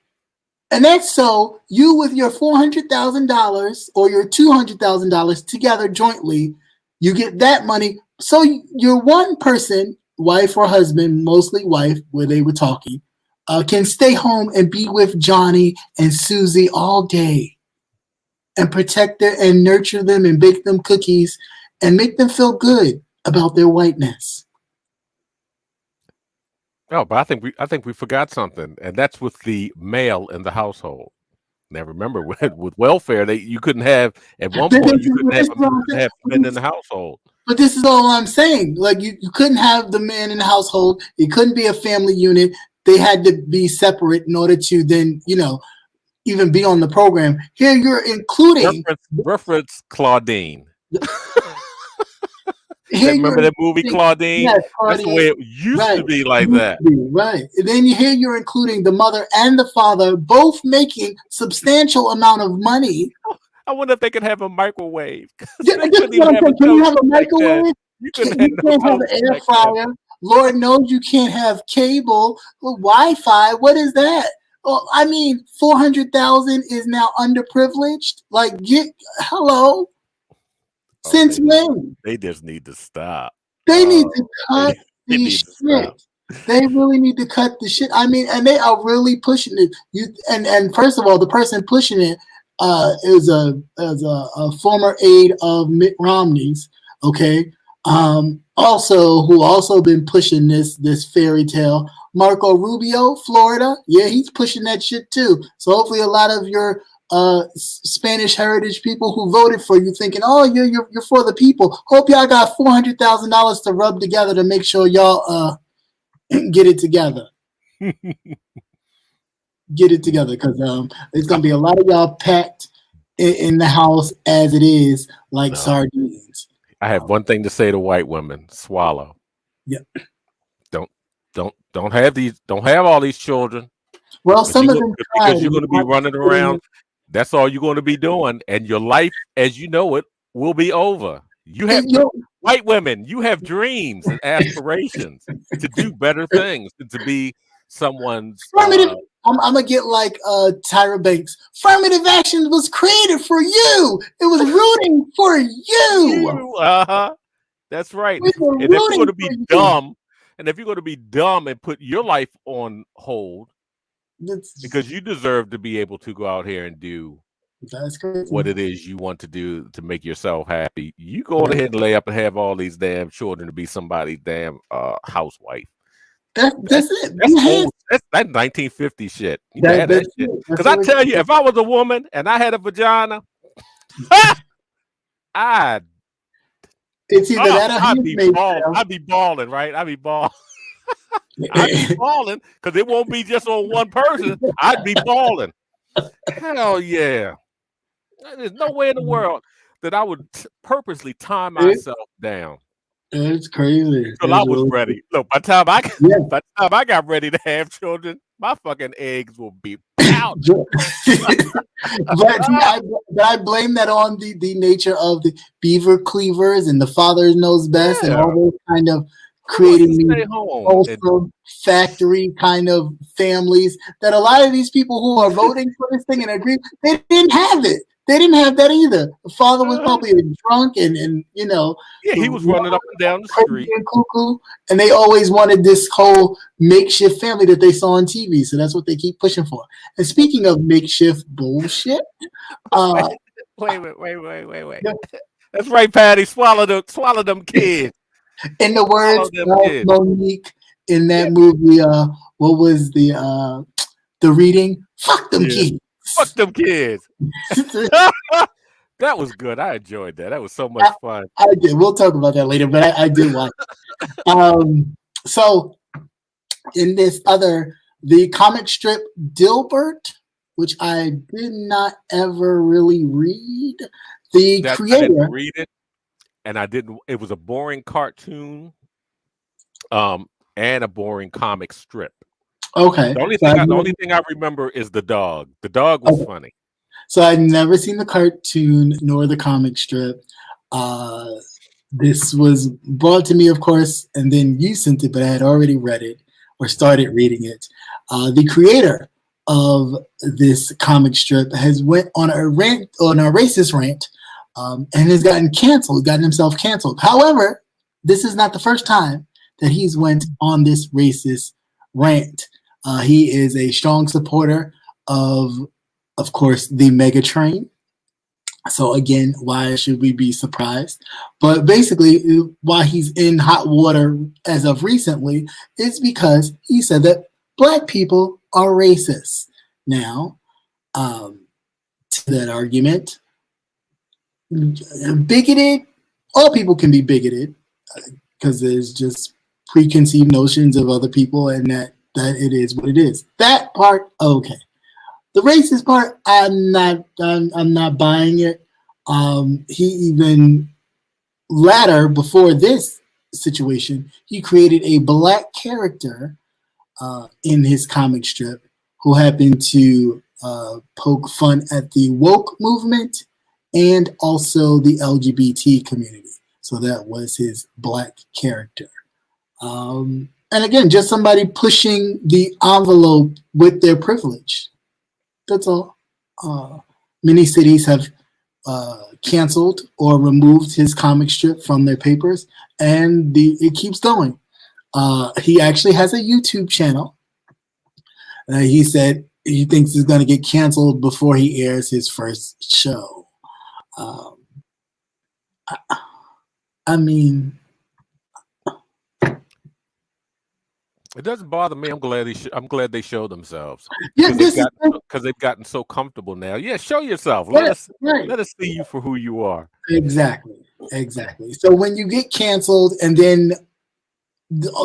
And that's so you with your $400,000 or your $200,000 together jointly, you get that money. So your one person, wife or husband, mostly wife, where they were talking, can stay home and be with Johnny and Susie all day and protect them and nurture them and bake them cookies and make them feel good about their whiteness. Oh, but I think we forgot something, and that's with the male in the household. Now, remember, with welfare, you couldn't have at one point you couldn't have men in the household. But this is all I'm saying. Like you couldn't have the man in the household. It couldn't be a family unit. They had to be separate in order to then, even be on the program. Here you're including reference Claudine. Remember that movie Claudine? Yes, Claudine? That's the way it used to be like that. Right. And then here you're including the mother and the father, both making substantial amount of money. I wonder if they could have a microwave. Can you have a microwave? You can't have an air fryer. Lord knows you can't have cable, Wi-Fi. What is that? Well, I mean, 400,000 is now underprivileged. Like, hello. Since when? They just need to stop. They need to cut the shit. They really need to cut the shit. I mean, and they are really pushing it. And first of all, the person pushing it is a former aide of Mitt Romney's. Okay, who also been pushing this fairy tale. Marco Rubio, Florida. Yeah, he's pushing that shit too. So hopefully, a lot of your Spanish heritage people who voted for you thinking, oh, you're for the people. Hope y'all got $400,000 to rub together to make sure y'all get it together. Get it together, because there's gonna be a lot of y'all packed in the house as it is, like sardines. I have one thing to say to white women: swallow. Yep. Don't Don't have all these children. Well, some of them because you're going to be running around. That's all you're going to be doing, and your life, as you know it, will be over. You have white women. You have dreams and aspirations to do better things and to be someone's. I'm gonna get like Tyra Banks. Affirmative action was created for you. It was rooting for you. That's right. And if you're going to be dumb, and put your life on hold, because you deserve to be able to go out here and do what it is you want to do to make yourself happy, you go ahead and lay up and have all these damn children to be somebody's damn housewife. That's it. That's 1950 shit. That shit. Because I tell you, if I was a woman and I had a vagina, I'd be balling, right? I'd be balling. I'd be balling because it won't be just on one person. I'd be balling. Hell yeah. There's no way in the world that I would purposely tie myself down. It's crazy. Until I was ready. Look, by the time I got ready to have children, my fucking eggs will be out. but I blame that on the nature of the beaver cleavers and the father knows best and all those kind of creating these wholesome factory kind of families that a lot of these people who are voting for this thing and agree, they didn't have it. They didn't have that either. The father was probably drunk and you know. Yeah, he was running up and down the street. And cuckoo, and they always wanted this whole makeshift family that they saw on TV. So that's what they keep pushing for. And speaking of makeshift bullshit. Wait. That's right, Patty. Swallow them kids. In the words of Monique in that movie, what was the reading? Fuck them kids. Fuck them kids. That was good. I enjoyed that. That was so much fun. I did. We'll talk about that later, but I did watch it. So in the comic strip Dilbert, which I did not ever really read, the creator. I didn't read it, and I didn't. It was a boring cartoon, and a boring comic strip. Okay. The only thing I remember is the dog. The dog was funny. So I'd never seen the cartoon nor the comic strip. This was brought to me, of course, and then you sent it, but I had already read it or started reading it. The creator of this comic strip has went on a racist rant, and has gotten himself canceled. However, this is not the first time that he's went on this racist rant. He is a strong supporter of course, the Mega Train. So again, why should we be surprised? But basically, why he's in hot water as of recently is because he said that Black people are racist. Now, to that argument, bigoted, all people can be bigoted because there's just preconceived notions of other people and that it is what it is. That part, okay. The racist part, I'm not buying it. He even before this situation, he created a Black character in his comic strip who happened to poke fun at the woke movement and also the LGBT community. So that was his Black character. And again, just somebody pushing the envelope with their privilege. That's all. Many cities have canceled or removed his comic strip from their papers, and it keeps going. He actually has a YouTube channel. He said he thinks he's going to get canceled before he airs his first show. I mean, it doesn't bother me. I'm glad they show themselves. Yeah, because they've gotten so comfortable now. Yeah, show yourself. Let us see you for who you are. Exactly. So when you get canceled, and then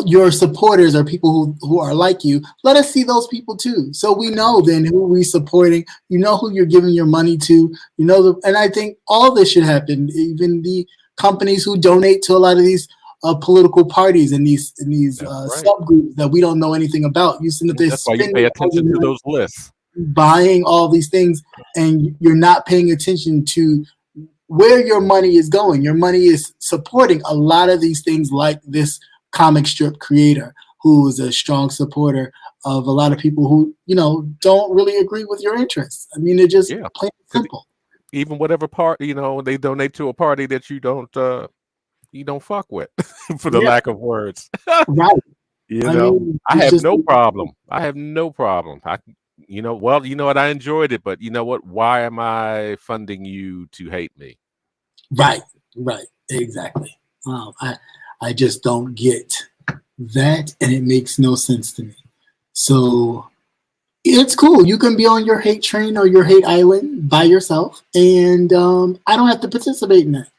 your supporters are people who are like you, let us see those people too. So we know then who we're supporting. You know who you're giving your money to. You know, and I think all this should happen. Even the companies who donate to a lot of these political parties and these right. subgroups that we don't know anything about. You see that they're That's why you pay attention to those lists, buying all these things, and you're not paying attention to where your money is going. Your money is supporting a lot of these things, like this comic strip creator who is a strong supporter of a lot of people who, don't really agree with your interests. I mean, they're just plain and simple. Even whatever part, they donate to a party that you don't fuck with, for the lack of words. Right. I have no problem. I have no problem. You know what? I enjoyed it, but you know what? Why am I funding you to hate me? Right. Exactly. I just don't get that, and it makes no sense to me. So it's cool. You can be on your hate train or your hate island by yourself, and I don't have to participate in that.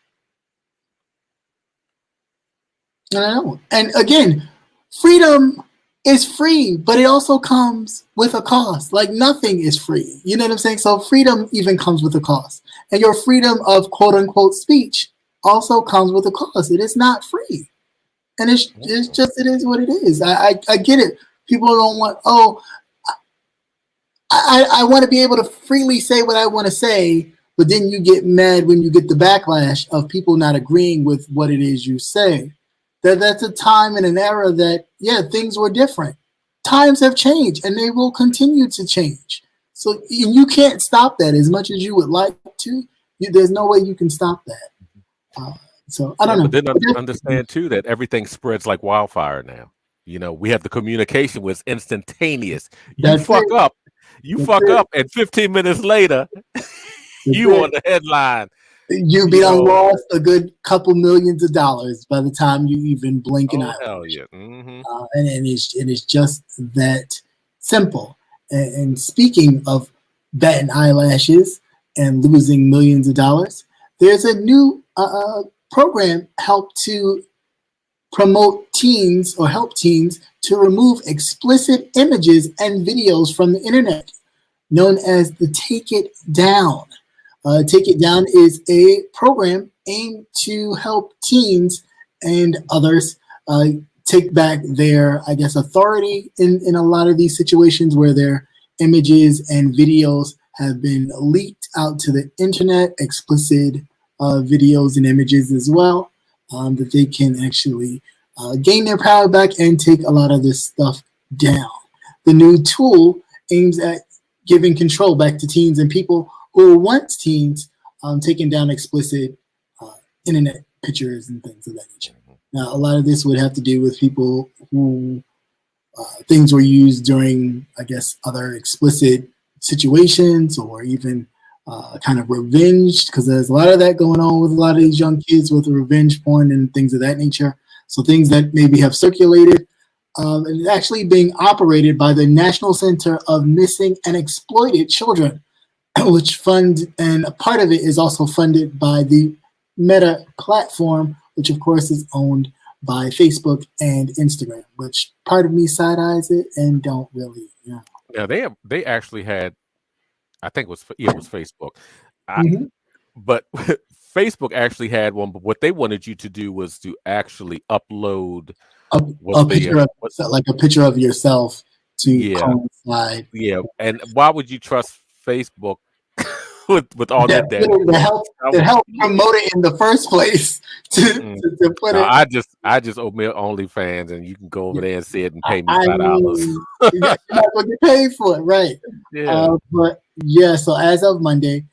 And I don't. And again, freedom is free, but it also comes with a cost. Like, nothing is free. You know what I'm saying? So freedom even comes with a cost. And your freedom of quote unquote speech also comes with a cost. It is not free. And it is what it is. I get it. People don't want, I want to be able to freely say what I want to say, but then you get mad when you get the backlash of people not agreeing with what it is you say. That's a time and an era that, things were different. Times have changed, and they will continue to change. So you can't stop that as much as you would like to. There's no way you can stop that. So I don't know. But then understand too that everything spreads like wildfire now. We have the communication was instantaneous. You fuck up, and 15 minutes later, you on the headline. You be lost a good couple millions of dollars by the time you even blink an eye. Hell yeah. Mm-hmm. And it's just that simple. And speaking of batting eyelashes and losing millions of dollars, there's a new program help to promote teens or help teens to remove explicit images and videos from the internet, known as the Take It Down. Take It Down is a program aimed to help teens and others take back their, authority in a lot of these situations where their images and videos have been leaked out to the internet, explicit videos and images as well, that they can actually gain their power back and take a lot of this stuff down. The new tool aims at giving control back to teens and people who were once teens, taking down explicit internet pictures and things of that nature. Now, a lot of this would have to do with people who things were used during, other explicit situations, or even kind of revenge, because there's a lot of that going on with a lot of these young kids with revenge porn and things of that nature. So things that maybe have circulated, and it's actually being operated by the National Center of Missing and Exploited Children, which fund, and a part of it is also funded by the Meta platform, which of course is owned by Facebook and Instagram, which part of me side eyes it and don't really, Yeah, they actually had, I think it was Facebook, but Facebook actually had one. But what they wanted you to do was to actually upload a picture of yourself to coincide. Yeah, and why would you trust Facebook with all that data? That helped promote it in the first place to put it. I just open OnlyFans, and you can go over there and see it and pay me $5. You're not going to get paid for it, right? Yeah. So as of Monday,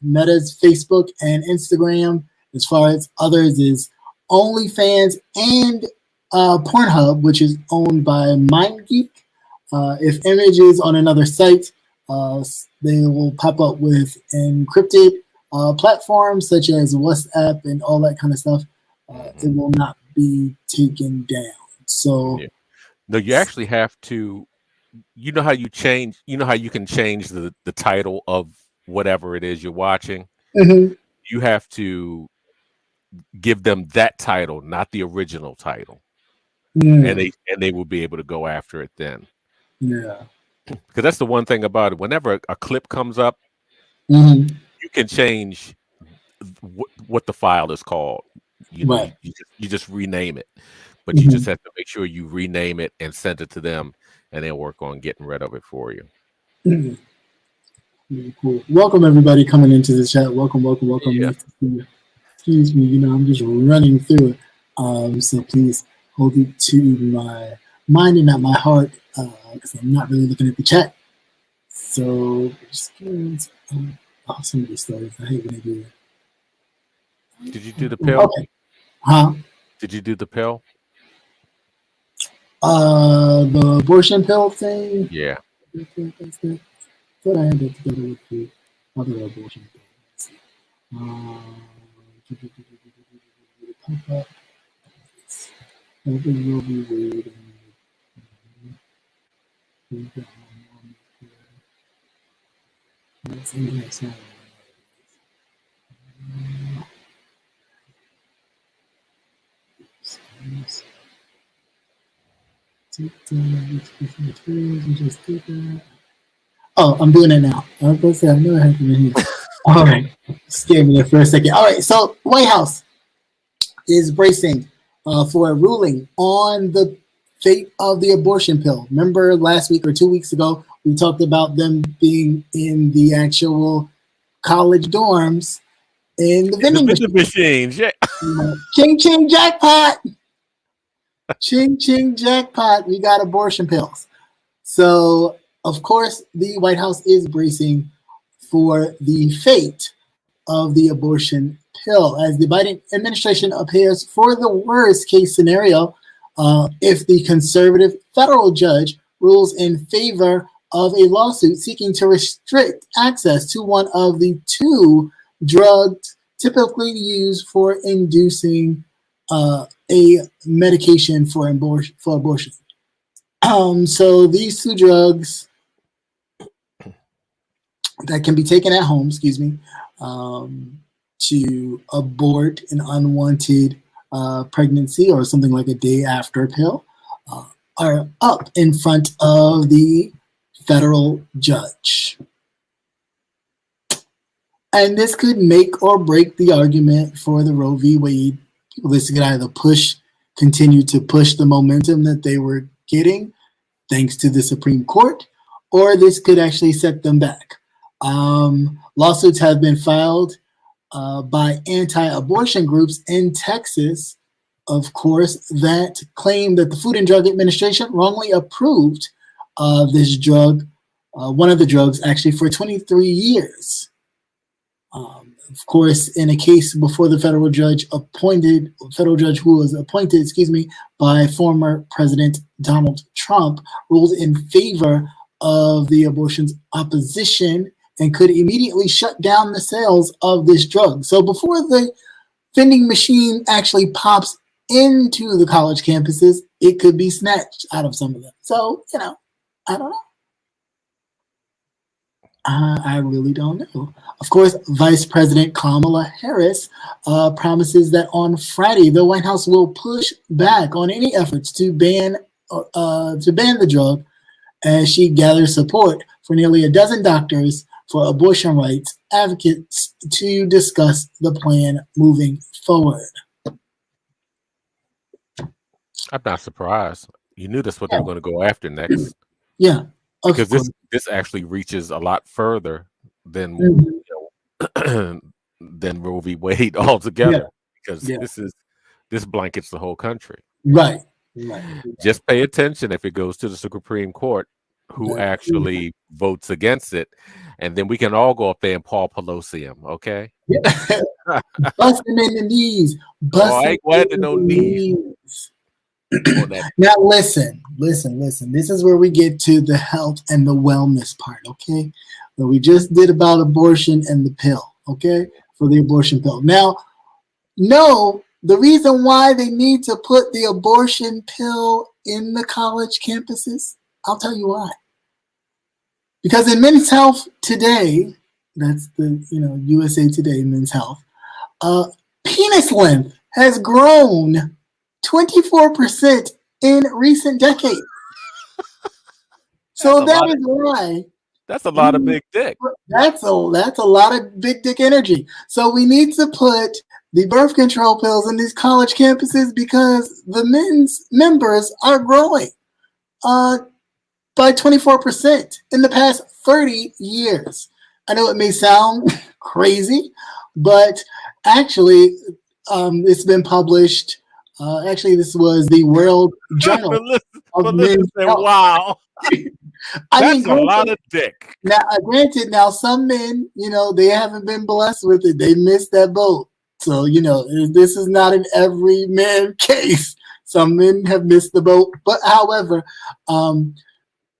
Meta's Facebook and Instagram, as far as others, is OnlyFans and Pornhub, which is owned by MindGeek. If images on another site, they will pop up with encrypted platforms such as WhatsApp and all that kind of stuff. It will not be taken down. So, no, you actually have to. You know how you change. You know how you can change the title of whatever it is you're watching. Mm-hmm. You have to give them that title, not the original title, and they will be able to go after it then. Yeah. Because that's the one thing about it. Whenever a clip comes up, you can change what the file is called. Right. You just rename it, but you Mhm. just have to make sure you rename it and send it to them, and they'll work on getting rid of it for you. Mhm. Really cool. Welcome everybody coming into the chat. Welcome. Yeah. Nice to see you. Excuse me, I'm just running through it. So please hold it to my mind and not my heart, because I'm not really looking at the chat. So just some of these stories. I hate when they do that. Did you do the pill? Okay. Huh? Did you do the pill? The abortion pill thing. Yeah. Thought I had that together with the other abortion pill. Let's see. Pop up. Open will be weird. Oh, I'm doing it now. I was going to say, I know it happened in here. All right. Scared me there for a second. All right. So, White House is bracing for a ruling on the fate of the abortion pill. Remember last week or 2 weeks ago, we talked about them being in the actual college dorms in the vending machines. Yeah. Ching, ching, jackpot. Ching, ching, jackpot. We got abortion pills. So, of course, the White House is bracing for the fate of the abortion pill as the Biden administration prepares for the worst case scenario if the conservative federal judge rules in favor of a lawsuit seeking to restrict access to one of the two drugs typically used for inducing a medication for abortion. So these two drugs that can be taken at home, to abort an unwanted pregnancy or something like a day after pill, are up in front of the federal judge. And this could make or break the argument for the Roe v. Wade. This could either continue to push the momentum that they were getting thanks to the Supreme Court, or this could actually set them back. Lawsuits have been filed by anti-abortion groups in Texas, of course, that claim that the Food and Drug Administration wrongly approved this drug, one of the drugs actually, for 23 years. Of course, in a case before the federal judge who was appointed, by former President Donald Trump, ruled in favor of the abortion's opposition and could immediately shut down the sales of this drug. So before the vending machine actually pops into the college campuses, it could be snatched out of some of them. So, I don't know. I really don't know. Of course, Vice President Kamala Harris promises that on Friday, the White House will push back on any efforts to ban the drug as she gathers support for nearly a dozen doctors for abortion rights advocates to discuss the plan moving forward. I'm not surprised. You knew that's what they were going to go after next. Yeah. Because this actually reaches a lot further than than Roe v. Wade altogether. Because this blankets the whole country. Right. Just pay attention if it goes to the Supreme Court, who actually votes against it, and then we can all go up there and Paul Pelosi him. Okay. Busting in the knees. I ain't glad to know knees. Now listen. This is where we get to the health and the wellness part, okay? What we just did about abortion and the pill, okay? For the abortion pill. Now, no, the reason why they need to put the abortion pill in the college campuses, I'll tell you why. Because in Men's Health Today, that's the USA Today Men's Health, penis length has grown 24% in recent decades. So that is why. That's a lot of big dick. That's a lot of big dick energy. So we need to put the birth control pills in these college campuses because the men's members are growing by 24% in the past 30 years. I know it may sound crazy, but actually, it's been published. Actually, this was the World Journal of Men's Health. Wow. That's a lot of dick. Now, granted, some men, they haven't been blessed with it. They missed that boat. So, this is not an every man case. Some men have missed the boat. But however,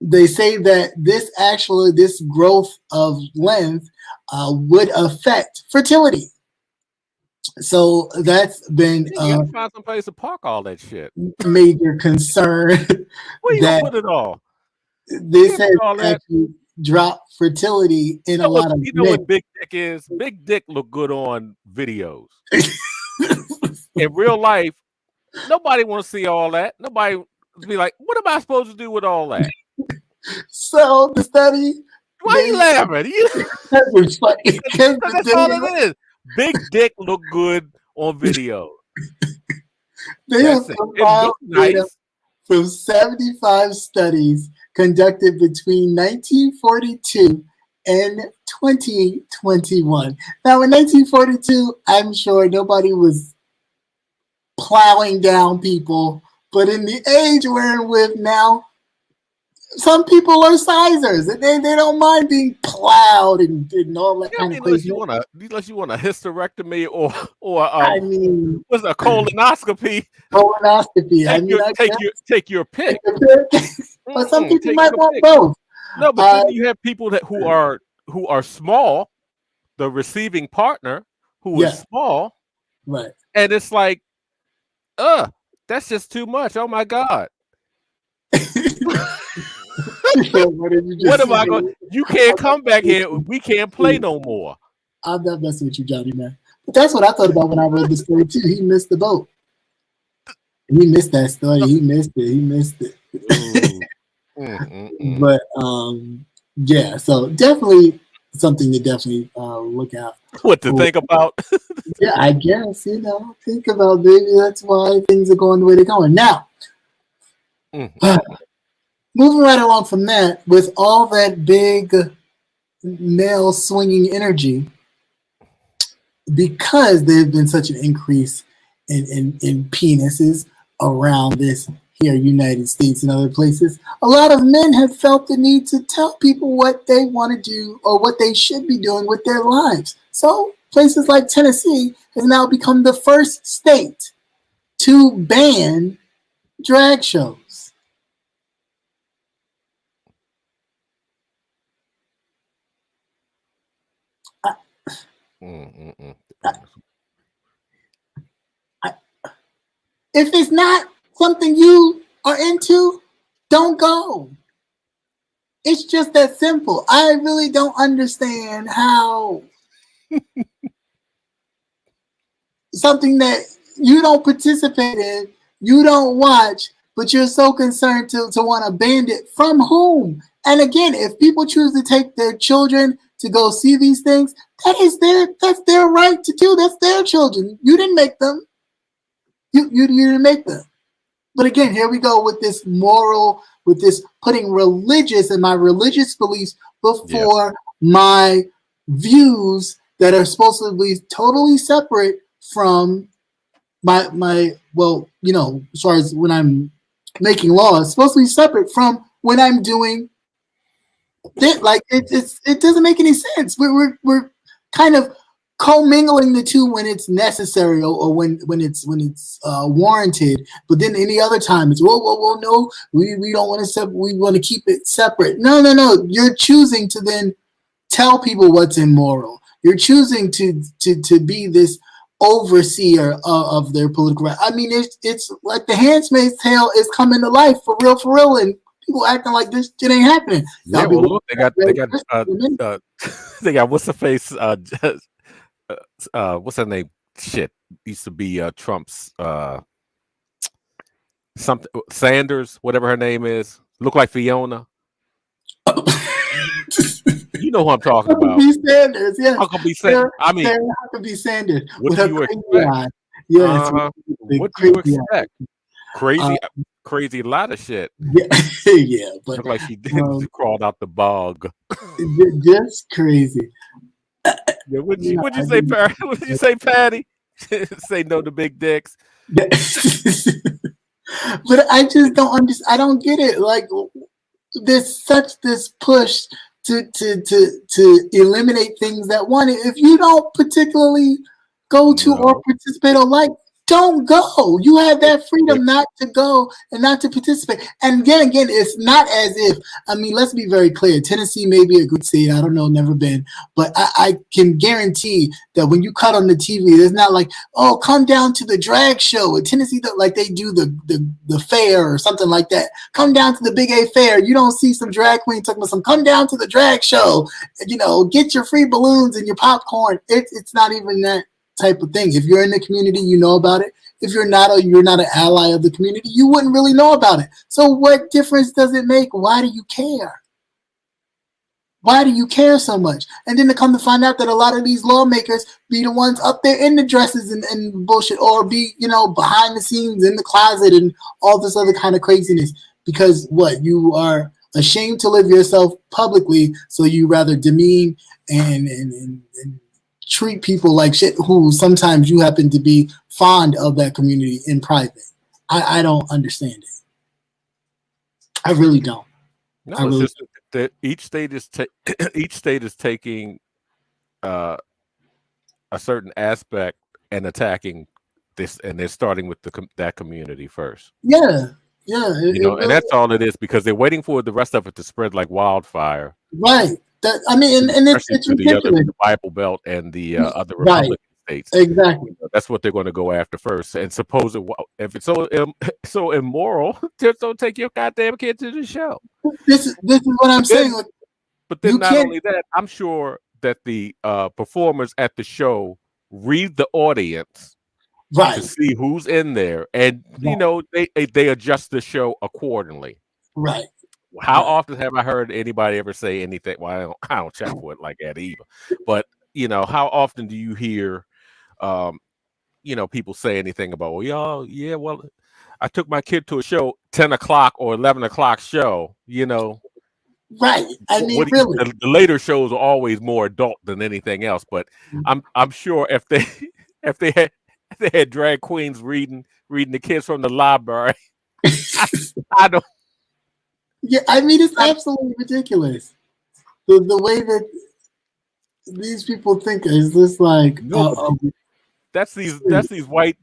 they say that this growth of length would affect fertility. So that's been you gotta find some place to park all that shit. Major concern. Where you gonna put it all? This has actually dropped fertility in a lot of men. You know what big dick is? Big dick look good on videos. In real life, nobody want to see all that. Nobody be like, what am I supposed to do with all that? So the study. Why are you laughing? That's funny. That's all it is. Big dick look good on video. They have compiled data from 75 studies conducted between 1942 and 2021. Now, in 1942, I'm sure nobody was plowing down people, but in the age we're with now, some people are sizers. They don't mind being plowed and all that kind of crazy. Unless you want a hysterectomy or what's a colonoscopy? Take your pick. But some people might want both. No, but then you have people who are small, the receiving partner who is small, right? And it's like, that's just too much. Oh my God. What am I going? You can't come back here. We can't play no more. I'm not messing with you, Johnny, man. But that's what I thought about when I read the story too. He missed the boat. He missed that story. He missed it. But yeah. So definitely something to look out. What to think about? Yeah, I guess think about maybe that's why things are going the way they're going now. Moving right along from that, with all that big male swinging energy, because there's been such an increase in penises around this here United States and other places, a lot of men have felt the need to tell people what they want to do or what they should be doing with their lives. So places like Tennessee has now become the first state to ban drag shows. If it's not something you are into, don't go. It's just that simple. I really don't understand how something that you don't participate in, you don't watch, but you're so concerned to want to ban it. From whom? And again, if people choose to take their children to go see these things, that's their right to do. That's their children. You didn't make them. You didn't make them. But again, here we go with this moral, with this putting religious and my religious beliefs before my views that are supposed to be totally separate from my as far as when I'm making laws, it's supposed to be separate from when I'm doing it. Like it doesn't make any sense. We're kind of commingling the two when it's necessary or when it's warranted, but then any other time it's no, we don't want to we want to keep it separate. No, you're choosing to then tell people what's immoral. You're choosing to be this overseer of their political right. I mean, it's like the Handmaid's Tale is coming to life for real, and people acting like this shit ain't happening. Yeah, well, look, they got what's the face? What's her name? Shit, used to be Trump's something Sanders, whatever her name is. Look like Fiona. You know who I'm talking about. Huckabee Sanders, yes. Huckabee Sanders. I mean, Sarah Huckabee Sanders. What with do her you crazy expect? eye. Yes. What do you expect? Crazy lot of shit. Yeah, yeah, but Looked like she crawled out the bog. just crazy. Yeah, what'd you say, Patty? What'd you say, Patty? Say no to big dicks. But I just don't understand. I don't get it. Like, there's such this push to eliminate things that if you don't particularly go to or participate or like, don't go. You have that freedom not to go and not to participate. And again, it's not as if, I mean, let's be very clear. Tennessee may be a good state. I don't know, never been. But I can guarantee that when you cut on the TV, it's not like, oh, come down to the drag show in Tennessee, like they do the fair or something like that. Come down to the Big A fair. You don't see some drag queen talking about some, come down to the drag show, get your free balloons and your popcorn. It's not even that type of thing. If you're in the community, you know about it. If you're not an ally of the community, you wouldn't really know about it. So what difference does it make? Why do you care? Why do you care so much? And then to come to find out that a lot of these lawmakers be the ones up there in the dresses and bullshit, or be, behind the scenes in the closet and all this other kind of craziness. Because you are ashamed to live yourself publicly, so you rather demean and treat people like shit who sometimes you happen to be fond of that community in private. I don't understand it. I really don't. No, it's just that each state is taking a certain aspect and attacking this, and they're starting with that community first. Yeah. And that's all it is, because they're waiting for the rest of it to spread like wildfire. Right. And it's ridiculous. The Bible Belt and the other Republican states. Exactly. That's what they're going to go after first. And suppose if it's so immoral, just don't take your goddamn kid to the show. This is what I'm saying. But then not only that, I'm sure that the performers at the show read the audience to see who's in there, and they adjust the show accordingly. Right. How often have I heard anybody ever say anything? Well, I don't check for it like that either. But how often do you hear, people say anything about, well, I took my kid to a show, 10 o'clock or 11 o'clock show. Right. I mean, really, the later shows are always more adult than anything else. But I'm sure if they had drag queens reading the kids from the library, I don't. Yeah, I mean, it's absolutely ridiculous. The way that these people think is just like that's these white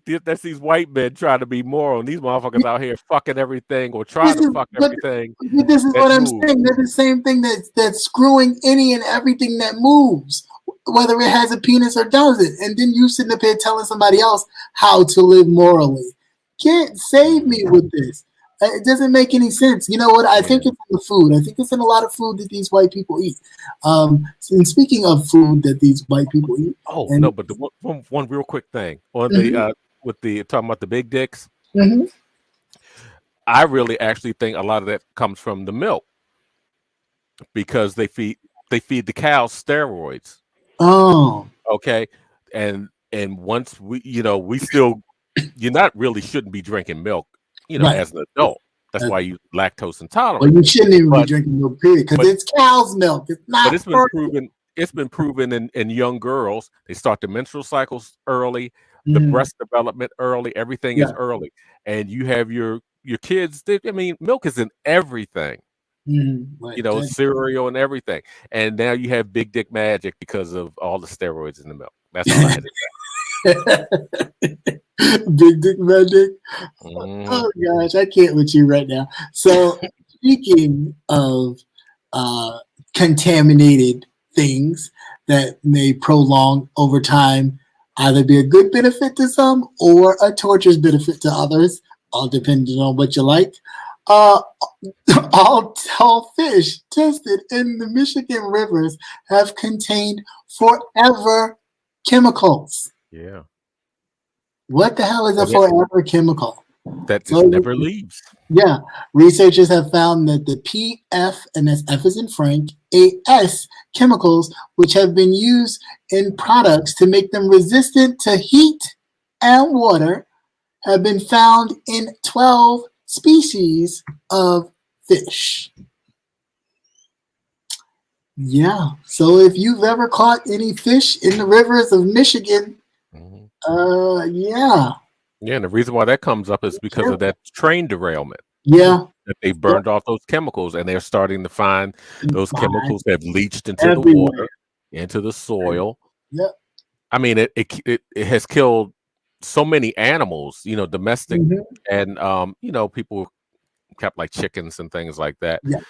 men trying to be moral, and these motherfuckers out here fucking everything or trying to fuck everything. This is what I'm saying. They're the same thing that's screwing any and everything that moves, whether it has a penis or doesn't. And then you sitting up here telling somebody else how to live morally. Can't save me with this. It doesn't make any sense. You know what? I think it's in the food. I think it's in a lot of food that these white people eat. And speaking of food that these white people eat. But the one real quick thing on the with the talking about the big dicks. Mm-hmm. I really actually think a lot of that comes from the milk, because they feed the cows steroids. Oh, okay, and once we still you not really shouldn't be drinking milk. As an adult. That's why you lactose intolerant. Well, you shouldn't even be drinking milk, period, because it's cow's milk. It's not. But it's been proven in young girls. They start the menstrual cycles early, the breast development early. Everything is early, and you have your kids. Milk is in everything. Cereal and everything. And now you have big dick magic because of all the steroids in the milk. That's all I had to say. Big dick magic. Oh gosh, I can't with you right now. So speaking of contaminated things that may prolong over time, either be a good benefit to some or a torturous benefit to others, all depending on what you like. All fish tested in the Michigan rivers have contained forever chemicals. Yeah. What the hell is a forever chemical? That just never leaves. Yeah. Researchers have found that the PF, and that's F as in Frank, PFAS chemicals, which have been used in products to make them resistant to heat and water, have been found in 12 species of fish. Yeah. So if you've ever caught any fish in the rivers of Michigan, yeah. Yeah, and the reason why that comes up is because of that train derailment. Yeah. That they burned off those chemicals, and they're starting to find those chemicals have leached into the water, into the soil. Yep. I mean, it has killed so many animals, domestic and people kept like chickens and things like that. Yeah.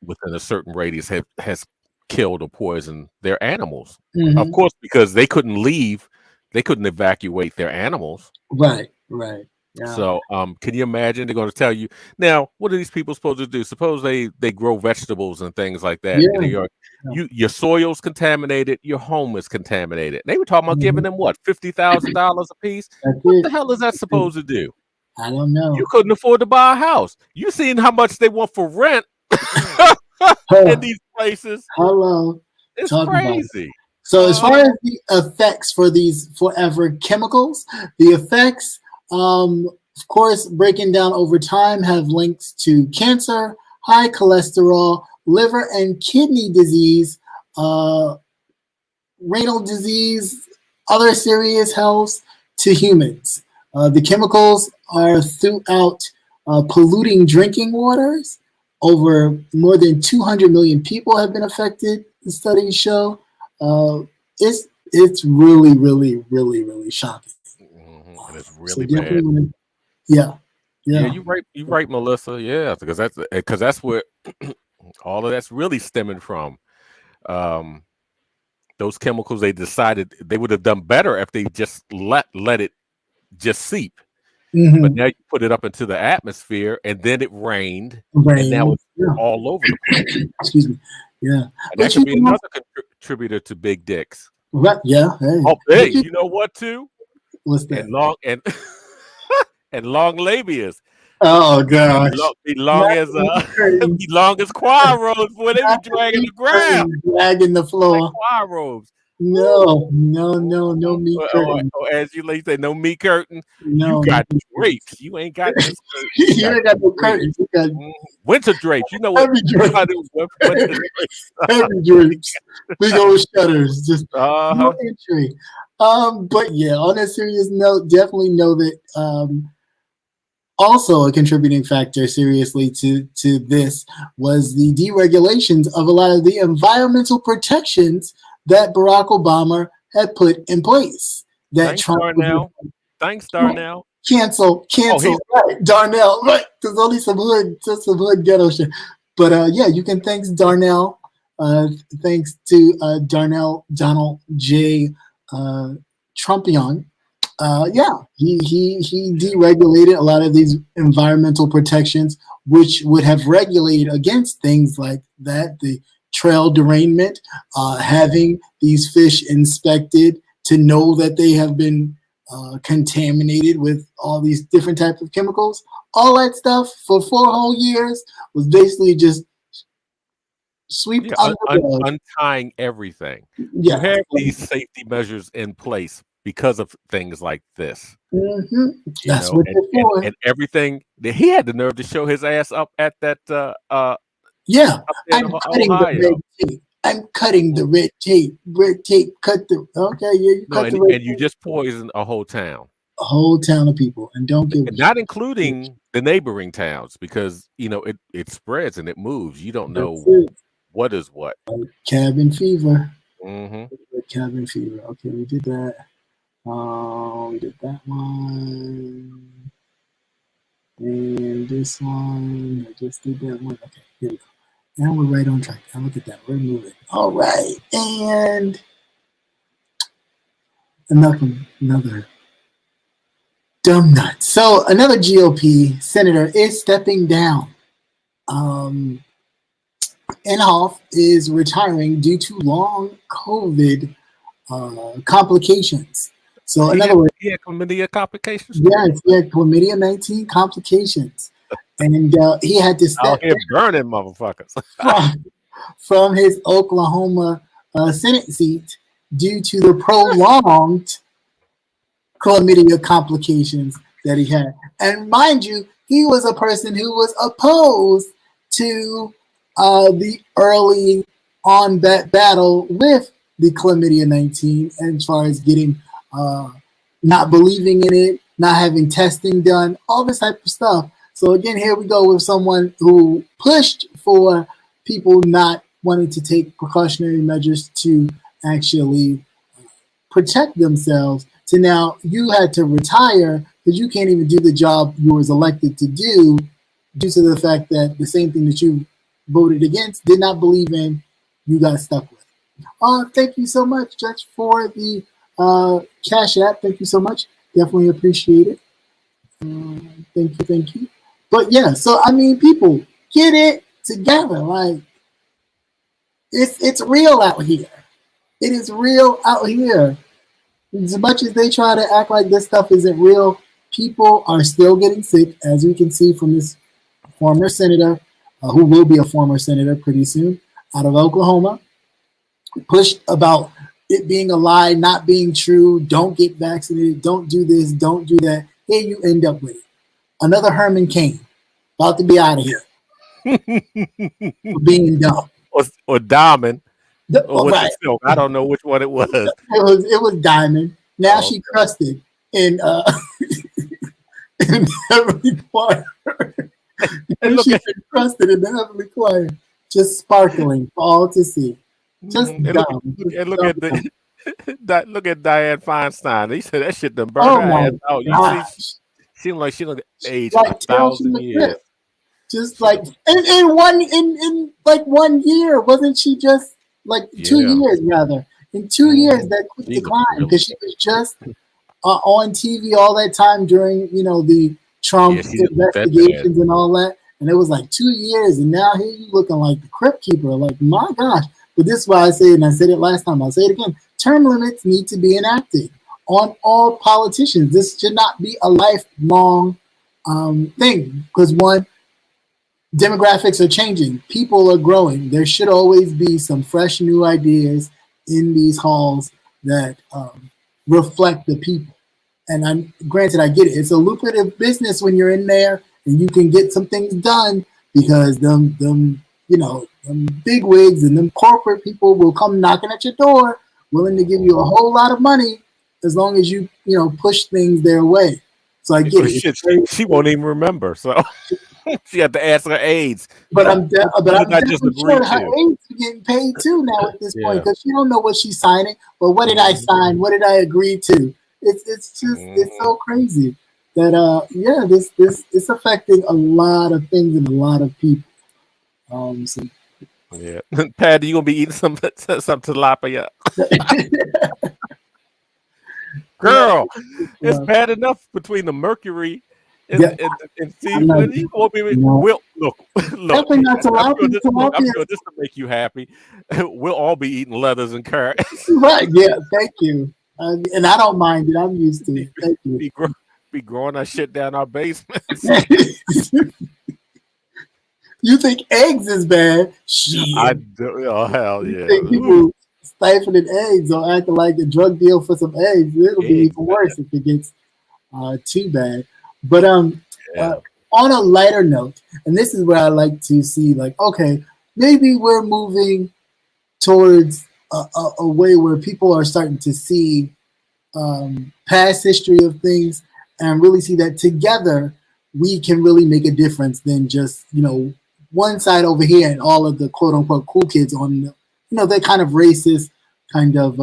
Within a certain radius has killed or poisoned their animals. Of course, because they couldn't leave, they couldn't evacuate their animals. Right. Yeah. So, can you imagine? They're going to tell you now. What are these people supposed to do? Suppose they grow vegetables and things like that. Yeah. Your soil's contaminated. Your home is contaminated. They were talking about giving them what, $50,000 a piece. What the hell is that supposed to do? I don't know. You couldn't afford to buy a house. You seen how much they want for rent in these places? Hello. It's crazy. So as far as the effects for these forever chemicals, the effects, of course, breaking down over time, have links to cancer, high cholesterol, liver and kidney disease, renal disease, other serious health to humans. The chemicals are throughout polluting drinking waters. Over more than 200 million people have been affected, the studies show. It's really, really, really, really shocking. And it's really bad. Yeah, you're right, Melissa. Yeah, because that's where all of that's really stemming from. Those chemicals, they decided they would have done better if they just let it just seep. But now you put it up into the atmosphere, and then it rained, and now it's all over the place. Excuse me. Yeah, and that could be another contributor to big dicks. Right? Yeah. Hey. Oh, hey, you know what? Too. What's that? And long labias. Oh gosh. Be long as choir robes when they be dragging the ground, dragging the floor. Like choir robes. No meat curtain. As you say, no meat curtain. No, you got drapes. You ain't got this. You ain't got no curtains. You got winter drapes. You know what? Heavy drapes. Big old shutters. Just no entry. But yeah, on a serious note, definitely know that also a contributing factor seriously to this was the deregulations of a lot of the environmental protections that Barack Obama had put in place. That Thanks, Trump Darnell. Thanks, Darnell. Cancel, right? Darnell, right? There's only some hood ghetto shit. But yeah, you can thanks Darnell. Thanks to Donald J. Trumpion. Yeah, he deregulated a lot of these environmental protections, which would have regulated against things like that, the trail derailment, having these fish inspected to know that they have been contaminated with all these different types of chemicals. All that stuff for 4 whole years was basically just swept under the rug. Untying everything. Yeah. You have these safety measures in place because of things like this. That's what they're for. And everything. He had the nerve to show his ass up at that. I'm cutting the red tape. I'm cutting the red tape. Red tape. Cut the. Okay, yeah. You cut the red tape. You just poisoned a whole town. A whole town of people, and don't give. And not including the neighboring towns, because it spreads and it moves. You don't know what is what. Cabin fever. Cabin fever. Okay, we did that. We did that one. And this one. I just did that one. Okay, here we go. Now we're right on track. Now look at that. We're moving. All right. And another dumb nut. So another GOP senator is stepping down. Inhofe is retiring due to long COVID complications. So in other words, he had chlamydia complications. Yes, he had chlamydia-19 complications, and he had to step. Out here burning motherfuckers. from his Oklahoma Senate seat due to the prolonged chlamydia complications that he had. And mind you, he was a person who was opposed to the early on battle with the chlamydia 19, as far as getting not believing in it, not having testing done, all this type of stuff. So again, here we go with someone who pushed for people not wanting to take precautionary measures to actually protect themselves, to now you had to retire because you can't even do the job you was elected to do due to the fact that the same thing that you voted against, did not believe in, you got stuck with. Thank you so much, Judge, for the Cash App. Thank you so much. Definitely appreciate it. Thank you. But yeah, so I mean, people, get it together. Like, it's real out here. It is real out here. As much as they try to act like this stuff isn't real, people are still getting sick, as we can see from this former senator, who will be a former senator pretty soon, out of Oklahoma, pushed about it being a lie, not being true, don't get vaccinated, don't do this, don't do that. Here you end up with it. Another Herman Cain, about to be out of here for being dumb. Or Diamond. Or Right. Silk. I don't know which one it was. It was Diamond. Now she crusted in in Heavenly Choir. And she's crusted in the Heavenly Choir, just sparkling for all to see. Just dumb. Look at Dianne Feinstein. He said that shit done burned her ass out. You see, seemed like she looked aged like 1,000 years. Just like in like 1 year, wasn't she just like 2 years rather? In 2 years, that quick decline, because she was just on TV all that time during the Trump investigations and all that, and it was like 2 years, and now here you looking like the Crypt Keeper. Like, my gosh. But this is why I say, and I said it last time, I'll say it again, term limits need to be enacted on all politicians. This should not be a lifelong thing, because one, demographics are changing. People are growing. There should always be some fresh new ideas in these halls that reflect the people. And granted, I get it. It's a lucrative business when you're in there and you can get some things done, because them big wigs and them corporate people will come knocking at your door, willing to give you a whole lot of money as long as you push things their way. So I get it. She won't even remember. So she had to ask her aides. But I'm definitely sure her aides are getting paid too now at this point, because she don't know what she's signing. But what did I sign? What did I agree to? It's just it's so crazy that this it's affecting a lot of things and a lot of people. Yeah, Patty, you gonna be eating some tilapia? Girl, it's bad enough between the mercury and seafood. Look. I'm sure this will make you happy. We'll all be eating leathers and carrots. Right? Yeah. Thank you. And I don't mind it. I'm used to it. Thank you. Be growing our shit down our basements. You think eggs is bad? Shit. I do. Oh, hell yeah. You think people stifling eggs or acting like a drug deal for some eggs? It'll be even worse if it gets too bad. But on a lighter note, and this is where I like to see, like, okay, maybe we're moving towards a way where people are starting to see past history of things and really see that together we can really make a difference than just one side over here and all of the quote unquote cool kids on that kind of racist kind of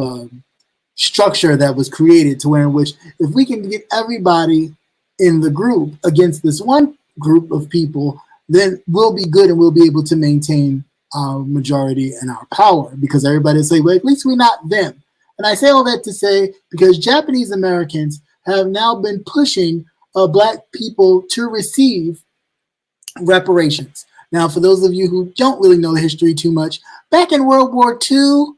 structure that was created, to where in which if we can get everybody in the group against this one group of people, then we'll be good and we'll be able to maintain our majority and our power, because everybody will say, well, at least we're not them. And I say all that to say, because Japanese Americans have now been pushing Black people to receive reparations. Now, for those of you who don't really know the history too much, back in World War II,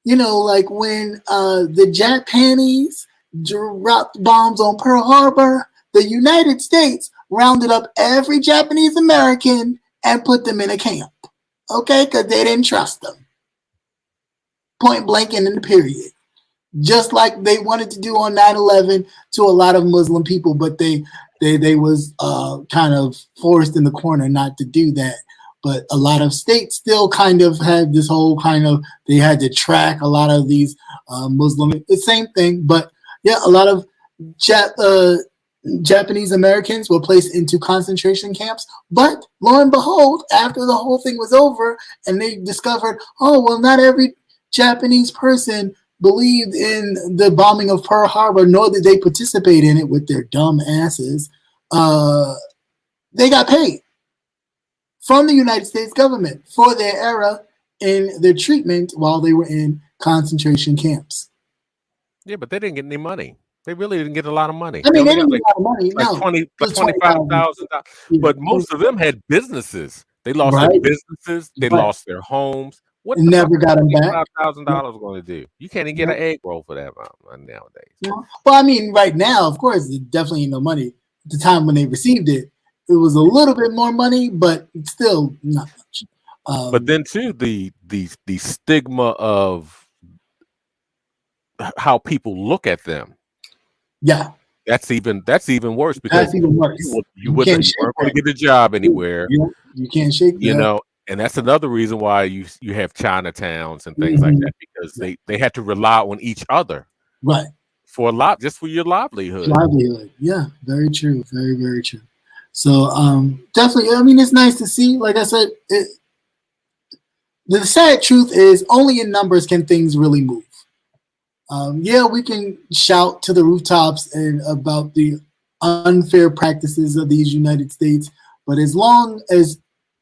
like when the Japanese dropped bombs on Pearl Harbor, the United States rounded up every Japanese American and put them in a camp. Okay, because they didn't trust them. Point blank and in the period. Just like they wanted to do on 9/11 to a lot of Muslim people, but they was kind of forced in the corner not to do that. But a lot of states still kind of had this whole kind of, they had to track a lot of these Muslim, the same thing. But yeah, a lot of Japanese Americans were placed into concentration camps. But lo and behold, after the whole thing was over and they discovered, oh, well, not every Japanese person believed in the bombing of Pearl Harbor, nor did they participate in it with their dumb asses. They got paid from the United States government for their error in their treatment while they were in concentration camps. Yeah, but they didn't get any money. They really didn't get a lot of money. I mean, they didn't get a lot of money. Like $25,000. But most of them had businesses. They lost their businesses. They lost their homes. What the never got them back. $5,000 going to do? You can't even get an egg roll for that amount nowadays. Well, I mean, right now, of course, it definitely ain't no money. At the time when they received it, it was a little bit more money, but still not much. But then too, the stigma of how people look at them. Yeah. That's even worse because that's even worse. You weren't going to get a job anywhere. You can't shake that. You know, and that's another reason why you have Chinatowns and things like that, because they had to rely on each other. Right. For just for your livelihood. Yeah, very true. Very, very true. So definitely, I mean, it's nice to see. Like I said, the sad truth is only in numbers can things really move. Yeah, we can shout to the rooftops and about the unfair practices of these United States, but as long as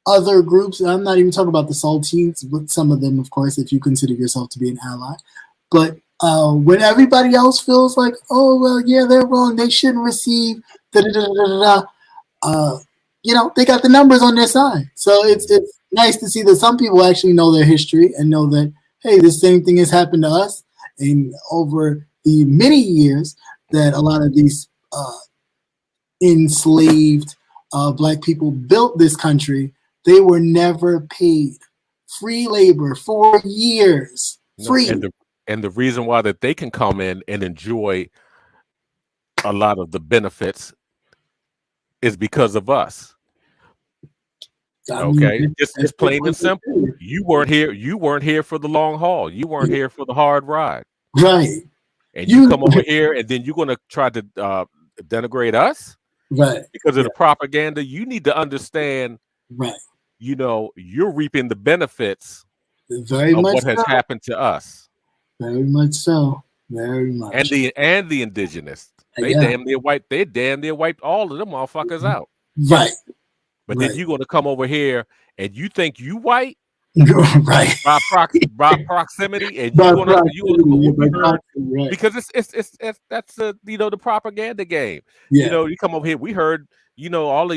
other groups, I'm not even talking about the Saltines, but some of them, of course, if you consider yourself to be an ally, but when everybody else feels like, oh, well, yeah, they're wrong, they shouldn't receive, you know, they got the numbers on their side. So it's nice to see that some people actually know their history and know that, hey, the same thing has happened to us. And over the many years that a lot of these enslaved Black people built this country, they were never paid. Free labor for years. Free. And the reason why that they can come in and enjoy a lot of the benefits is because of us. Okay, it's plain and simple. You weren't here for the long haul. You weren't here for the hard ride. Right. And you come over here and then you're going to try to denigrate us. Right. Because of the propaganda. You need to understand, right, you know, you're reaping the benefits very of much what has happened to us. Very much so. Very much. And the indigenous. They damn near wiped all of them motherfuckers out. Right. But then you're going to come over here and you think you white, right? By proximity, and you're gonna because it's that's the propaganda game. Yeah. You know, you come over here. We heard, you know, all of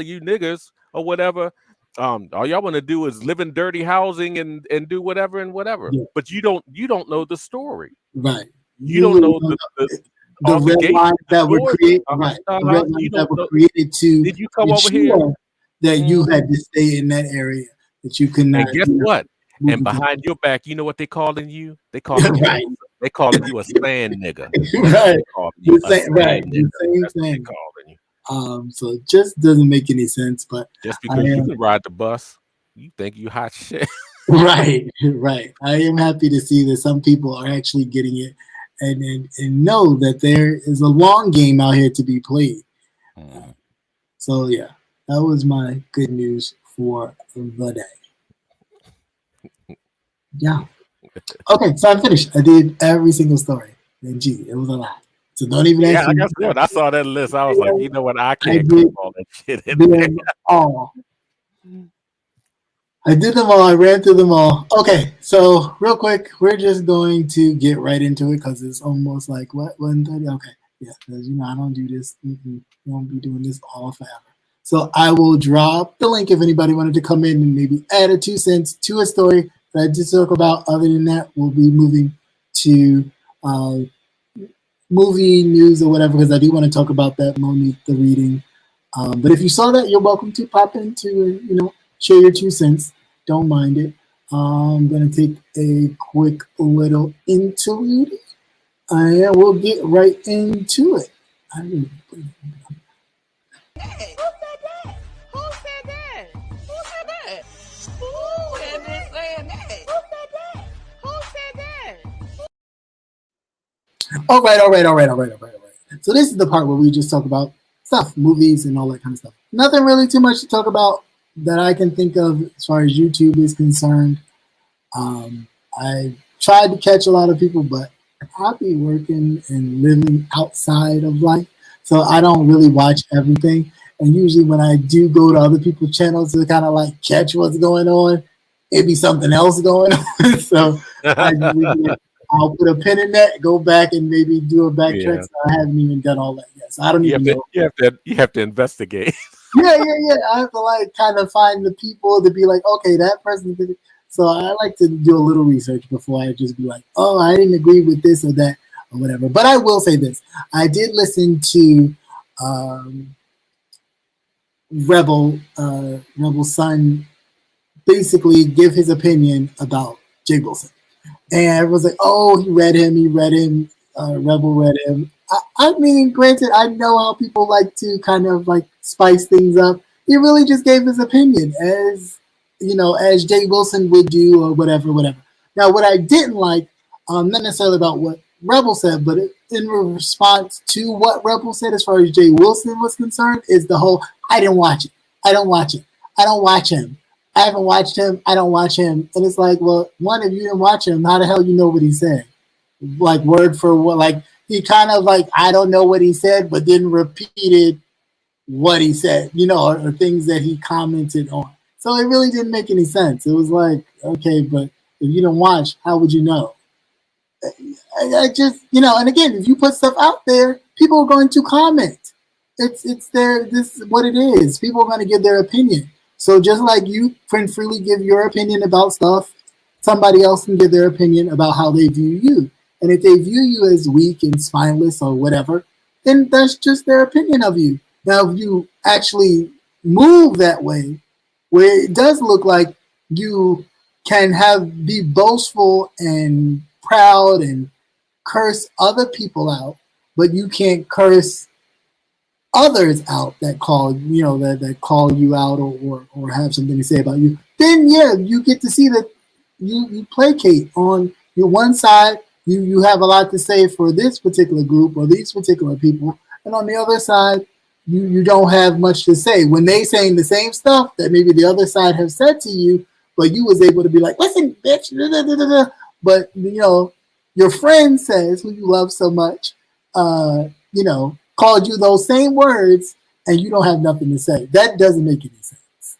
you niggas or whatever. All y'all want to do is live in dirty housing and do whatever and whatever. Yeah. But you don't know the story. Right. You don't know the red lines that were created. Right. The red lines that were created to. Did you come over here? That you had to stay in that area. That you could not. And guess what? And behind your back, you know what they calling you? They calling you. Right. They calling you a sand nigga. Right. You a sand right. Nigga. The same thing. So it just doesn't make any sense. But just because you can ride the bus, you think you hot shit. Right. Right. I am happy to see that some people are actually getting it and know that there is a long game out here to be played. So yeah, that was my good news for the day. Yeah. Okay, so I'm finished. I did every single story. And gee, it was a lot. So don't even ask me. Yeah, that's good. I saw that list. I was like, you know what? I can't keep all that shit in there. All. I did them all. I ran through them all. Okay, so real quick, we're just going to get right into it because it's almost like, what, 1:30? Okay, yeah, because, you know, I don't do this. I won't be doing this all forever. So I will drop the link if anybody wanted to come in and maybe add a 2 cents to a story that I did talk about. Other than that, we'll be moving to movie news or whatever, because I do want to talk about that Monique, the reading. But if you saw that, you're welcome to pop into, you know, share your 2 cents. Don't mind it. I'm going to take a quick little interlude, and we'll get right into it. Who said that? Who said that? Who said that? Who is it saying that? Who said that? Who said that? All right. So this is the part where we just talk about stuff, movies and all that kind of stuff. Nothing really too much to talk about that I can think of as far as YouTube is concerned. I tried to catch a lot of people, but I'll be working and living outside of life. So I don't really watch everything. And usually when I do go to other people's channels to kind of like catch what's going on, it'd be something else going on. So I'll put a pin in that, go back and maybe do a backtrack. Yeah. So I haven't even done all that yet. So I don't even know. You have to investigate. Yeah. I have to like kind of find the people to be like, okay, that person did it. So I like to do a little research before I just be like, oh, I didn't agree with this or that or whatever. But I will say this. I did listen to Rebel Son basically give his opinion about Jay Wilson. And it was like, oh, he read him, Rebel read him. I mean, granted, I know how people like to kind of like spice things up. He really just gave his opinion as, you know, as Jay Wilson would do or whatever. Now, what I didn't like, not necessarily about what Rebel said, but in response to what Rebel said as far as Jay Wilson was concerned, is the whole, I didn't watch it. I don't watch him. I haven't watched him. I don't watch him. And it's like, well, one, if you didn't watch him, how the hell you know what he said? Like word for word, like he kind of like, I don't know what he said, but then repeated what he said, you know, or things that he commented on. So it really didn't make any sense. It was like, okay, but if you don't watch, how would you know? I just, you know, and again, if you put stuff out there, people are going to comment. It's their, this is what it is. People are going to give their opinion. So just like you can freely give your opinion about stuff, somebody else can give their opinion about how they view you. And if they view you as weak and spineless or whatever, then that's just their opinion of you. Now, if you actually move that way, where it does look like you can be boastful and proud and curse other people out, but you can't curse others out that call, you know, that call you out or have something to say about you, then yeah, you get to see that you placate on your one side. You have a lot to say for this particular group or these particular people, and on the other side, you don't have much to say when they saying the same stuff that maybe the other side have said to you, but you was able to be like, listen, bitch, da, da, da, da, da. But you know, your friend says, who you love so much, you know, called you those same words, and you don't have nothing to say. That doesn't make any sense.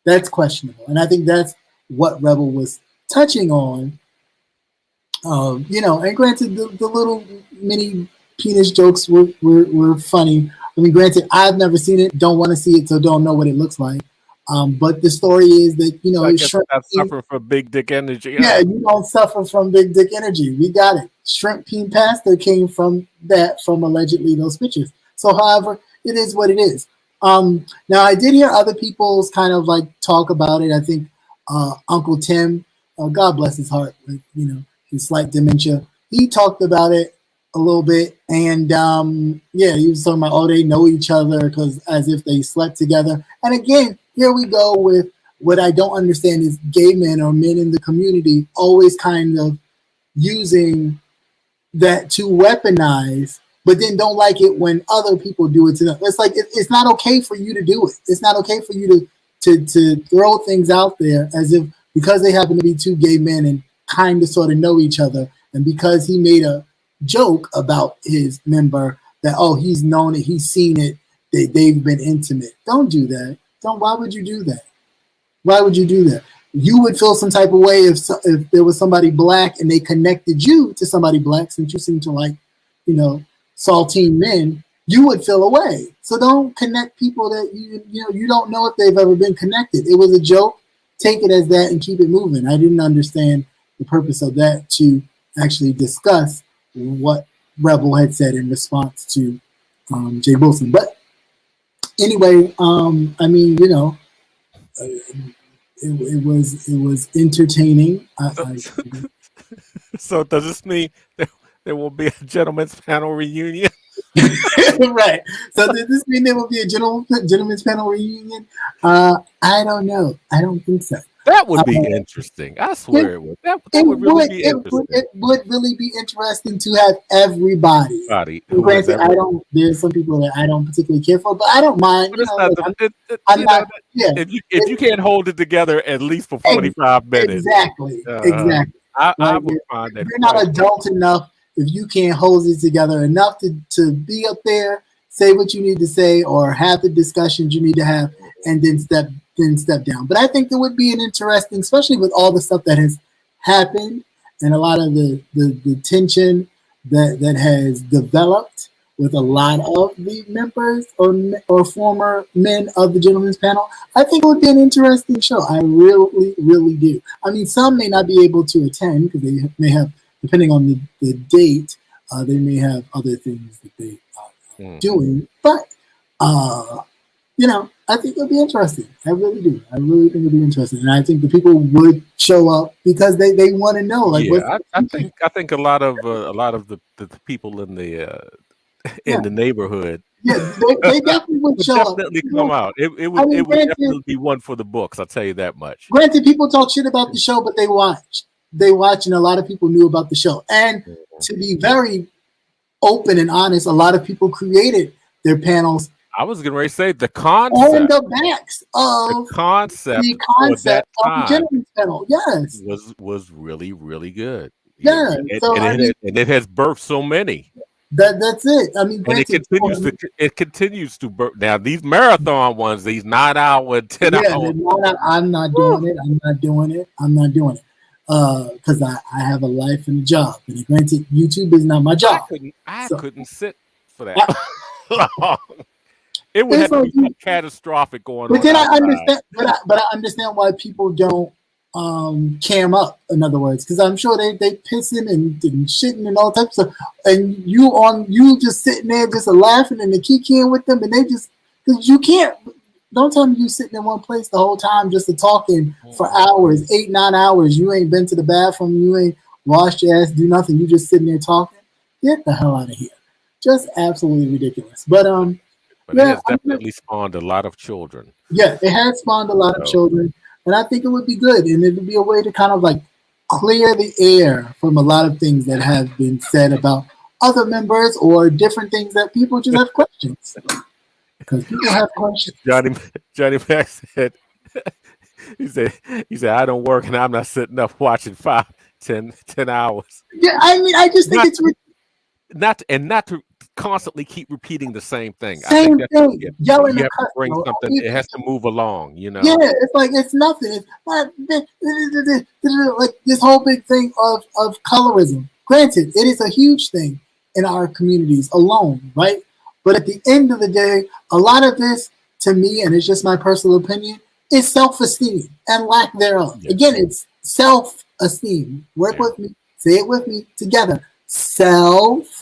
That's questionable, and I think that's what Rebel was touching on. You know, and granted, the little mini penis jokes were funny. I mean, granted, I've never seen it, don't want to see it, so don't know what it looks like. But the story is that, you know, I guess I suffer from big dick energy. Yeah, you don't suffer from big dick energy. We got it. Shrimp Peen Pasta came from allegedly those pictures. So, however, it is what it is. Now, I did hear other people's kind of like talk about it. I think Uncle Tim, God bless his heart, with, you know, his slight dementia, he talked about it a little bit, and yeah, he was talking about, oh, they know each other because as if they slept together. And again, here we go with what I don't understand is gay men or men in the community always kind of using that to weaponize, but then don't like it when other people do it to them. It's like it's not okay for you to do it. It's not okay for you to throw things out there as if because they happen to be two gay men and kind of sort of know each other, and because he made a joke about his member that, oh, he's known it, he's seen it, they've been intimate. Don't do that. Why would you do that? Why would you do that? You would feel some type of way if there was somebody black and they connected you to somebody black, since you seem to like, you know, saltine men, you would feel away. So don't connect people that you don't know if they've ever been connected. It was a joke. Take it as that and keep it moving. I didn't understand the purpose of that to actually discuss what Rebel had said in response to Jay Wilson. But anyway, I mean, you know, it was entertaining. So does this mean there will be a gentleman's panel reunion? Right. So does this mean there will be a gentleman's panel reunion? I don't know. I don't think so. That would be interesting. I swear it would. That would really be interesting. It would really be interesting to have everybody. Granted, there's some people that I don't particularly care for, but I don't mind. If you can't hold it together at least for 45 minutes. Exactly. I would find that. If you're not adult enough, if you can't hold it together enough to be up there, say what you need to say, or have the discussions you need to have, and then step down. But I think it would be an interesting, especially with all the stuff that has happened and a lot of the tension that has developed with a lot of the members or former men of the gentleman's panel. I think it would be an interesting show. I really, really do. I mean, some may not be able to attend because they may have, depending on the date, they may have other things that they are doing. But, I think it'll be interesting. I really do. I really think it'll be interesting, and I think the people would show up because they want to know. Like, I think a lot of the people in the neighborhood. Yeah, they definitely would show up. Come out. It would definitely be one for the books. I'll tell you that much. Granted, people talk shit about the show, but they watch. And a lot of people knew about the show. And to be very open and honest, a lot of people created their panels. I was going to say the concept on the backs of the concept of the gentleman's panel. Yes, was really, really good. Yeah, and it has birthed so many. That's it. I mean, and it continues to birth. Now these marathon ones, these 9 hour, 10 hour. I'm not doing it. Because I have a life and a job. And granted, YouTube is not my job. I couldn't sit for that long. It would have to be catastrophic going on. But then I understand. But I understand why people don't cam up. In other words, because I'm sure they pissing and shitting and all types of stuff, and you just sitting there just laughing and kikiing with them, and they just because you can't. Don't tell me you sitting in one place the whole time just talking for hours, 8-9 hours. You ain't been to the bathroom. You ain't washed your ass, do nothing. You just sitting there talking. Get the hell out of here. Just absolutely ridiculous. But it has definitely spawned a lot of children. Yeah, it has spawned a lot of children. And I think it would be good. And it would be a way to kind of like clear the air from a lot of things that have been said about other members or different things that people just have questions. Because people have questions. Johnny Mac said, he said, I don't work and I'm not sitting up watching 10 hours. Yeah, I mean, I just think it's not to constantly keep repeating the same thing. Same thing. Yelling. You have to bring something. It has to move along. Yeah, it's like it's nothing. It's like this whole big thing of colorism. Granted, it is a huge thing in our communities alone, right? But at the end of the day, a lot of this, to me, and it's just my personal opinion, is self-esteem and lack thereof. Yes. Again, it's self-esteem. Work with me. Say it with me together. Self-esteem.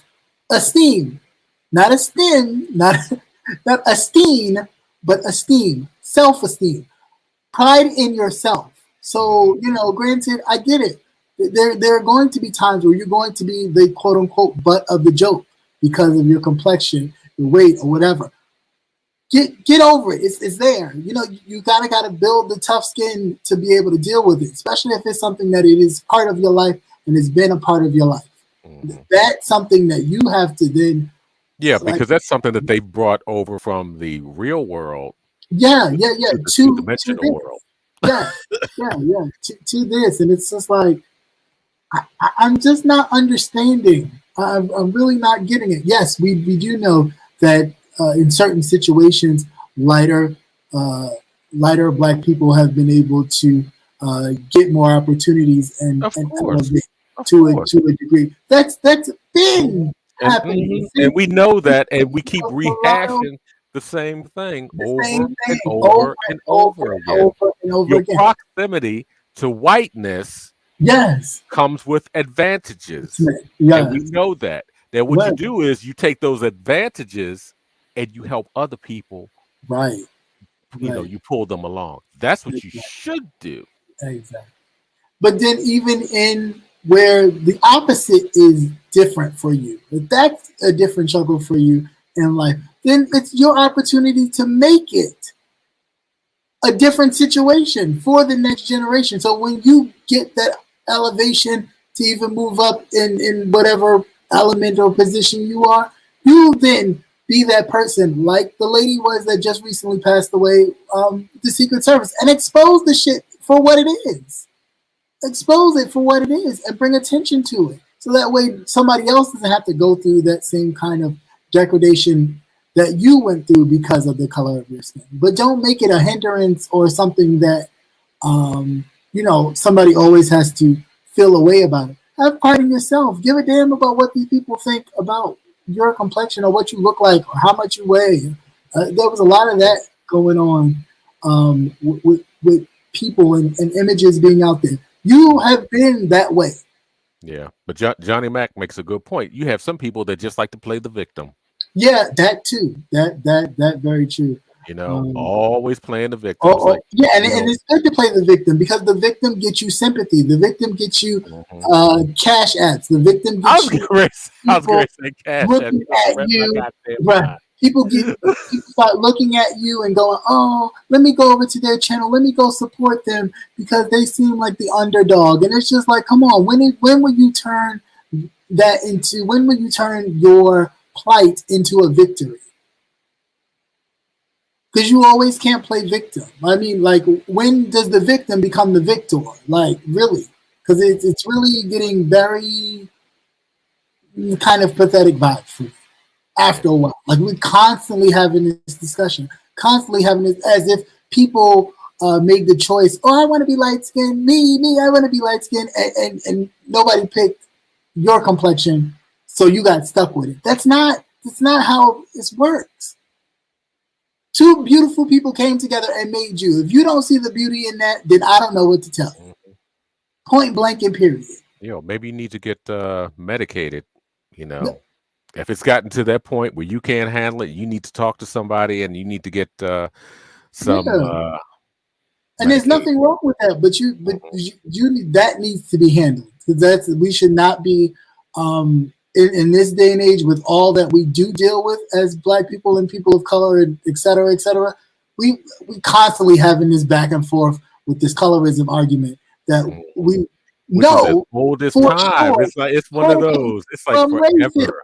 Not esteem, not esteem, but esteem. Self-esteem. Pride in yourself. So, granted, I get it. There are going to be times where you're going to be the quote-unquote butt of the joke because of your complexion, your weight, or whatever. Get over it. It's there. You gotta build the tough skin to be able to deal with it, especially if it's something that it is part of your life and has been a part of your life. That's something that you have to then. Yeah, because that's something that they brought over from the real world. Yeah. To the dimensional world. Yeah. To this, and it's just like I'm just not understanding. I'm really not getting it. Yes, we do know that in certain situations, lighter Black people have been able to get more opportunities and elevate to a degree. That's been happening. And we know that, and we keep rehashing the same thing over and over again. Your proximity to whiteness comes with advantages. And we know that. Then what you do is you take those advantages and you help other people you pull them along. That's what you should do. Exactly. But then even in where the opposite is different for you, if that's a different struggle for you in life, then it's your opportunity to make it a different situation for the next generation. So when you get that elevation to even move up in whatever element or position you are, you then be that person like the lady was that just recently passed away, the Secret Service, and expose the shit for what it is. Expose it for what it is and bring attention to it. So that way somebody else doesn't have to go through that same kind of degradation that you went through because of the color of your skin. But don't make it a hindrance or something that, somebody always has to feel a way about it. Have pride in yourself. Give a damn about what these people think about your complexion or what you look like or how much you weigh. There was a lot of that going on with people and images being out there. You have been that way. Yeah, but Johnny Mac makes a good point. You have some people that just like to play the victim. Yeah, that too. That very true. Always playing the victim. And it's good to play the victim because the victim gets you sympathy. The victim gets you cash apps. The victim gets you. I was going to say cash looking at you. Right. People start looking at you and going, "Oh, let me go over to their channel. Let me go support them because they seem like the underdog." And it's just like, come on, when will you turn that into? When will you turn your plight into a victory? Because you always can't play victim. I mean, like, when does the victim become the victor? Like, really? Because it's really getting very kind of pathetic vibe for me after a while. Like, we're constantly having this discussion, constantly having this as if people made the choice, I want to be light-skinned, me, I want to be light-skinned, and nobody picked your complexion, so you got stuck with it. That's not how this works. Two beautiful people came together and made you. If you don't see the beauty in that, then I don't know what to tell you. Point blank and period. Maybe you need to get medicated. If it's gotten to that point where you can't handle it, you need to talk to somebody and you need to get some. And there's nothing wrong with that, but you that needs to be handled because we should not be. In this day and age, with all that we do deal with as Black people and people of color, and et cetera, we constantly having this back and forth with this colorism argument that we know old this time. Sure, it's one of those. It's like forever.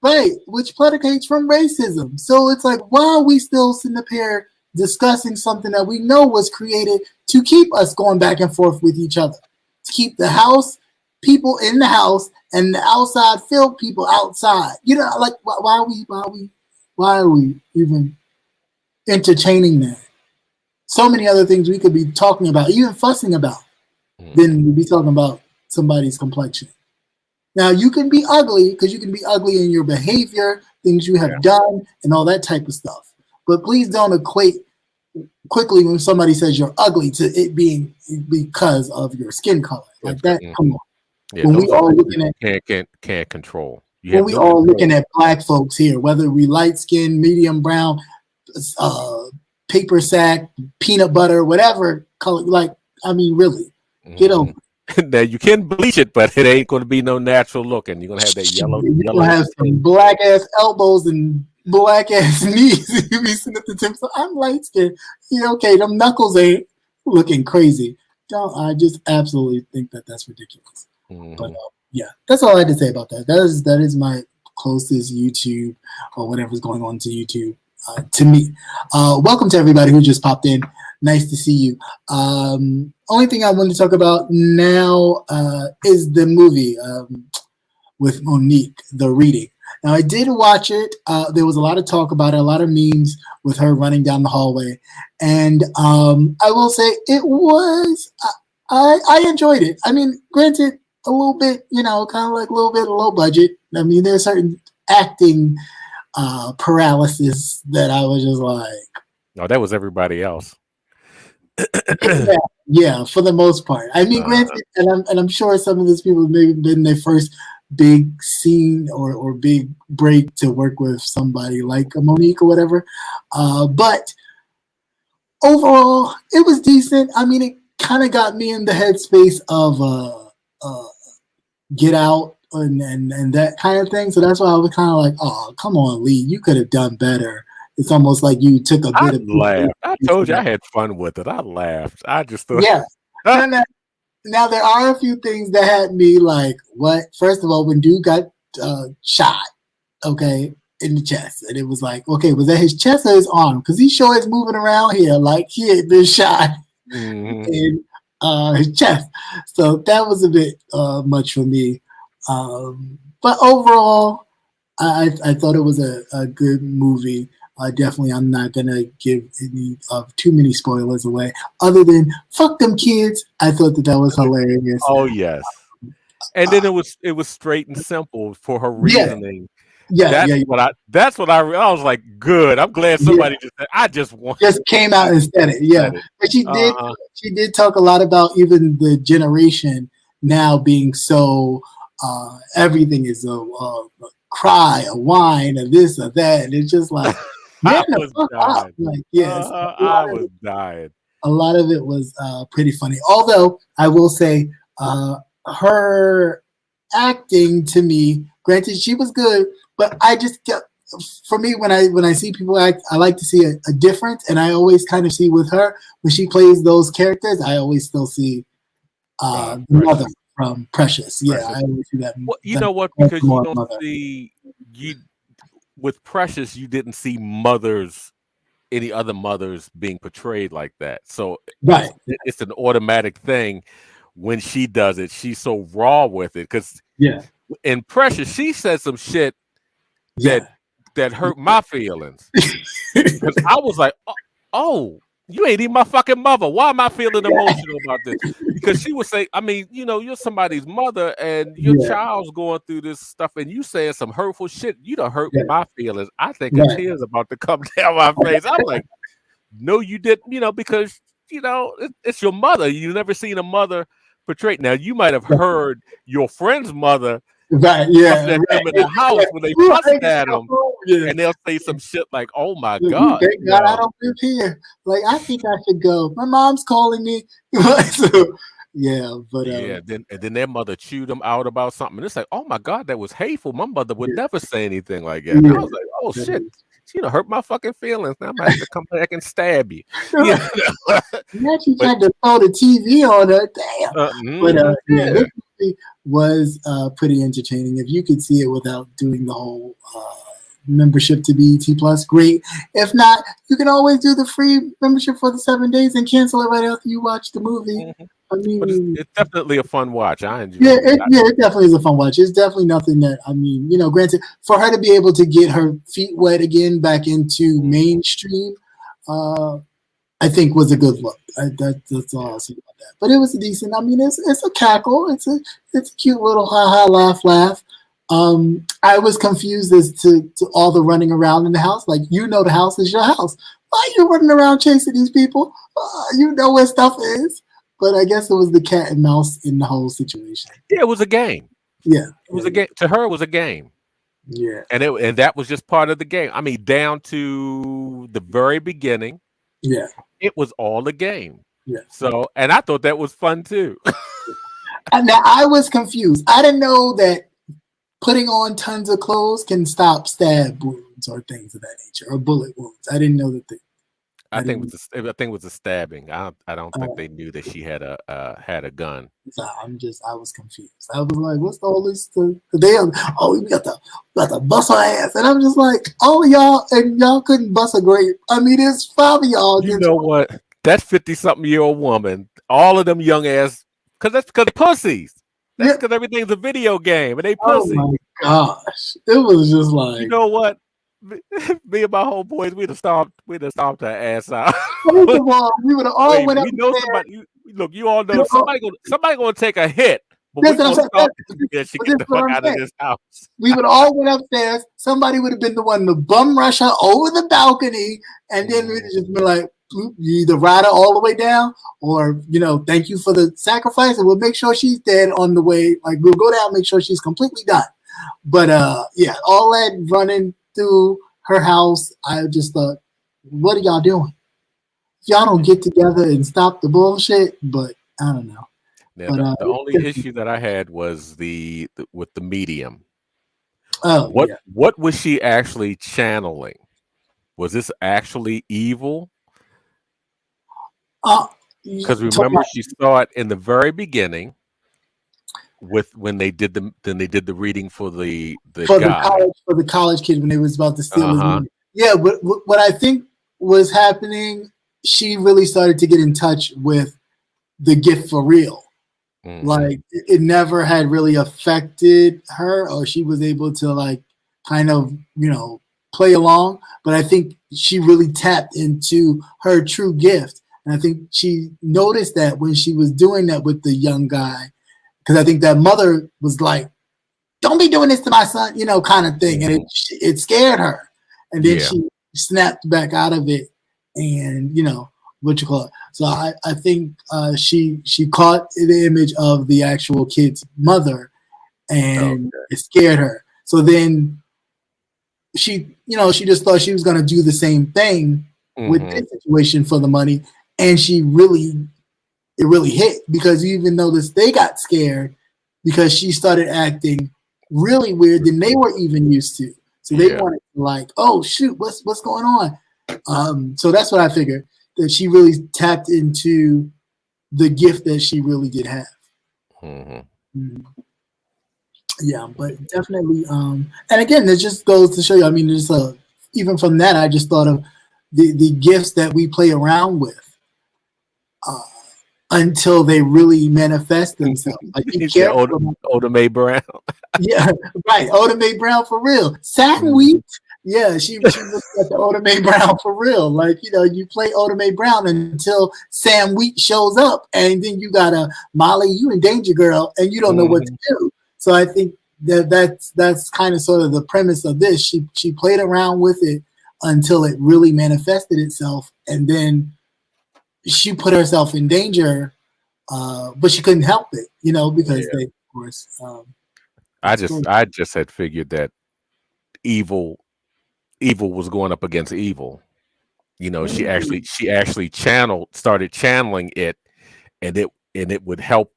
Right, which predicates from racism. So it's like, why are we still sitting up here discussing something that we know was created to keep us going back and forth with each other, to keep the house people in the house and the outside field people outside? Like, why are we even entertaining that? So many other things we could be talking about, even fussing about, than we'd be talking about somebody's complexion. Now, you can be ugly because you can be ugly in your behavior, things you have done, and all that type of stuff. But please don't equate quickly when somebody says you're ugly to it being because of your skin color. Like that, come on. Yeah, when we all looking at can't control. When we all looking at Black folks here, whether we light skin, medium brown, paper sack, peanut butter, whatever color. Like, I mean, really, get over it. Now you can bleach it, but it ain't going to be no natural look, and you're going to have that yellow. You're going to have some black ass elbows and black ass knees. You be sitting at the tip. So I'm light skinned. Okay, them knuckles ain't looking crazy. I just absolutely think that's ridiculous. But that's all I had to say about that. That is my closest YouTube or whatever's going on to YouTube to me. Welcome to everybody who just popped in. Nice to see you. Only thing I want to talk about now is the movie with Monique, The Reading. Now, I did watch it. There was a lot of talk about it, a lot of memes with her running down the hallway. And I will say it was, I enjoyed it. I mean, granted, a little bit, kind of like a little bit low budget. I mean, there's certain acting paralysis that I was just like. No, that was everybody else. Yeah, for the most part. I mean, granted, and I'm sure some of these people maybe been their first big scene or big break to work with somebody like a Monique or whatever. But overall, it was decent. I mean, it kind of got me in the headspace of Get Out and that kind of thing. So that's why I was kind of like, oh, come on, Lee, you could have done better. It's almost like you took a bit of laughed. I told you I had fun with it. I laughed. I just thought, yeah. Now there are a few things that had me like, what? First of all, when dude got shot, okay, in the chest, and it was like, okay, was that his chest or his arm? Because he sure is moving around here like he had been shot in his chest. So that was a bit much for me. But overall, I thought it was a good movie. Definitely, I'm not gonna give any too many spoilers away. Other than fuck them kids, I thought that was hilarious. Oh yes, and then it was straight and simple for her reasoning. Yeah, that's what I was like. Good. I'm glad somebody just came out and said it. Yeah, but she did talk a lot about even the generation now being so everything is a cry, a whine, or this or that, and it's just like. I was dying. Like, yes, I was dying. A lot of it was pretty funny. Although I will say, her acting to me, granted she was good, but I just for me when I see people act, I like to see a difference, and I always kind of see with her when she plays those characters, I always still see the mother from Precious. Yeah, I always see that. Well, you know what? Because you don't see with Precious, you didn't see any other mothers being portrayed like that. So it's an automatic thing when she does it. She's so raw with it. Because in Precious, she said some shit that hurt my feelings. Because I was like, oh, you ain't even my fucking mother. Why am I feeling emotional about this? Because she would say, I mean, you're somebody's mother and your child's going through this stuff and you saying some hurtful shit. You done hurt my feelings. I think a tear's about to come down my face. I'm like, no, you didn't, because, it's your mother. You've never seen a mother portrayed. Now, you might have heard your friend's mother in the house when they fussed at them, and they'll say some shit like, "Oh my God, thank God I don't live here. Like I think I should go. My mom's calling me." So, then their mother chewed them out about something. And it's like, "Oh my God, that was hateful. My mother would never say anything like that." I was like, "Oh shit." She done hurt my fucking feelings. Now I'm gonna have to come back and stab you. Now she tried to throw the TV on her. Damn. This movie was pretty entertaining. If you could see it without doing the whole membership to BET Plus, great. If not, you can always do the free membership for the 7 days and cancel it right after you watch the movie. I mean, but it's definitely a fun watch. I enjoy it. It definitely is a fun watch. It's definitely nothing that, granted, for her to be able to get her feet wet again back into mainstream, I think was a good look. That's all I'll say about that. But it was decent. I mean, it's a cackle. It's a cute little ha-ha laugh. I was confused as to all the running around in the house. Like, the house is your house. Why are you running around chasing these people? You know where stuff is. But I guess it was the cat and mouse in the whole situation. Yeah, it was a game. Yeah. It was a game. To her, it was a game. Yeah. And that was just part of the game. I mean, down to the very beginning. Yeah. It was all a game. Yeah. So, and I thought that was fun too. Now, I was confused. I didn't know that putting on tons of clothes can stop stab wounds or things of that nature, or bullet wounds. I didn't know that. I think it was a stabbing. I don't think they knew that she had a gun. So I was confused. I was like, "What's all this? We got the bust our ass," and I'm just like, "Oh, y'all couldn't bust a grape. I mean, it's 5 of y'all." You know what? That 50-something-year-old woman, all of them young ass, because pussies. That's because everything's a video game and they pussies. Oh my gosh, it was just like, you know what? Me and my homeboys, we'd have stomped her ass out. First of all, we would have all went up. Somebody. Look, you all know somebody gonna take a hit. But we're gonna stop she get the fuck out of this house. We would all went upstairs. Somebody would have been the one to bum rush her over the balcony, and then we'd just been like, "You either ride her all the way down, or thank you for the sacrifice, and we'll make sure she's dead on the way. Like we'll go down, make sure she's completely done." But all that running through her house, I just thought, what are y'all doing? y'all don't get together and stop the bullshit. But I don't know. Now, But the only issue that I had was with the medium. Oh, what was she actually channeling? Was this actually evil? Because remember, she saw it in the very beginning when they did the reading for the college kid when they was about to steal his money. Yeah, but what I think was happening, she really started to get in touch with the gift for real. Like it never had really affected her, or she was able to like kind of, play along. But I think she really tapped into her true gift. And I think she noticed that when she was doing that with the young guy, because I think that mother was like, don't be doing this to my son, kind of thing. And it scared her. And then she snapped back out of it and, what you call it. So I think she caught the image of the actual kid's mother and it scared her. So then she just thought she was going to do the same thing with this situation for the money. And it really hit, because you even noticed they got scared because she started acting really weird than they were even used to. So they wanted to like, oh shoot, what's going on? So that's what I figured, that she really tapped into the gift that she really did have. Yeah, but definitely. And again, it just goes to show you. I mean, there's even from that, I just thought of the gifts that we play around with until they really manifest themselves. Like Oda Mae Brown. Yeah, right. Oda Mae Brown for real. Satin Wheat. Yeah, she looks at the Oda Mae Brown for real. Like, you play Oda Mae Brown until Sam Wheat shows up, and then you got a Molly, you in danger, girl, and you don't know what to do. So I think that's kind of sort of the premise of this. She played around with it until it really manifested itself, and then she put herself in danger, but she couldn't help it, because they, of course. I just had figured that evil was going up against evil. She actually started channeling it, and it would help,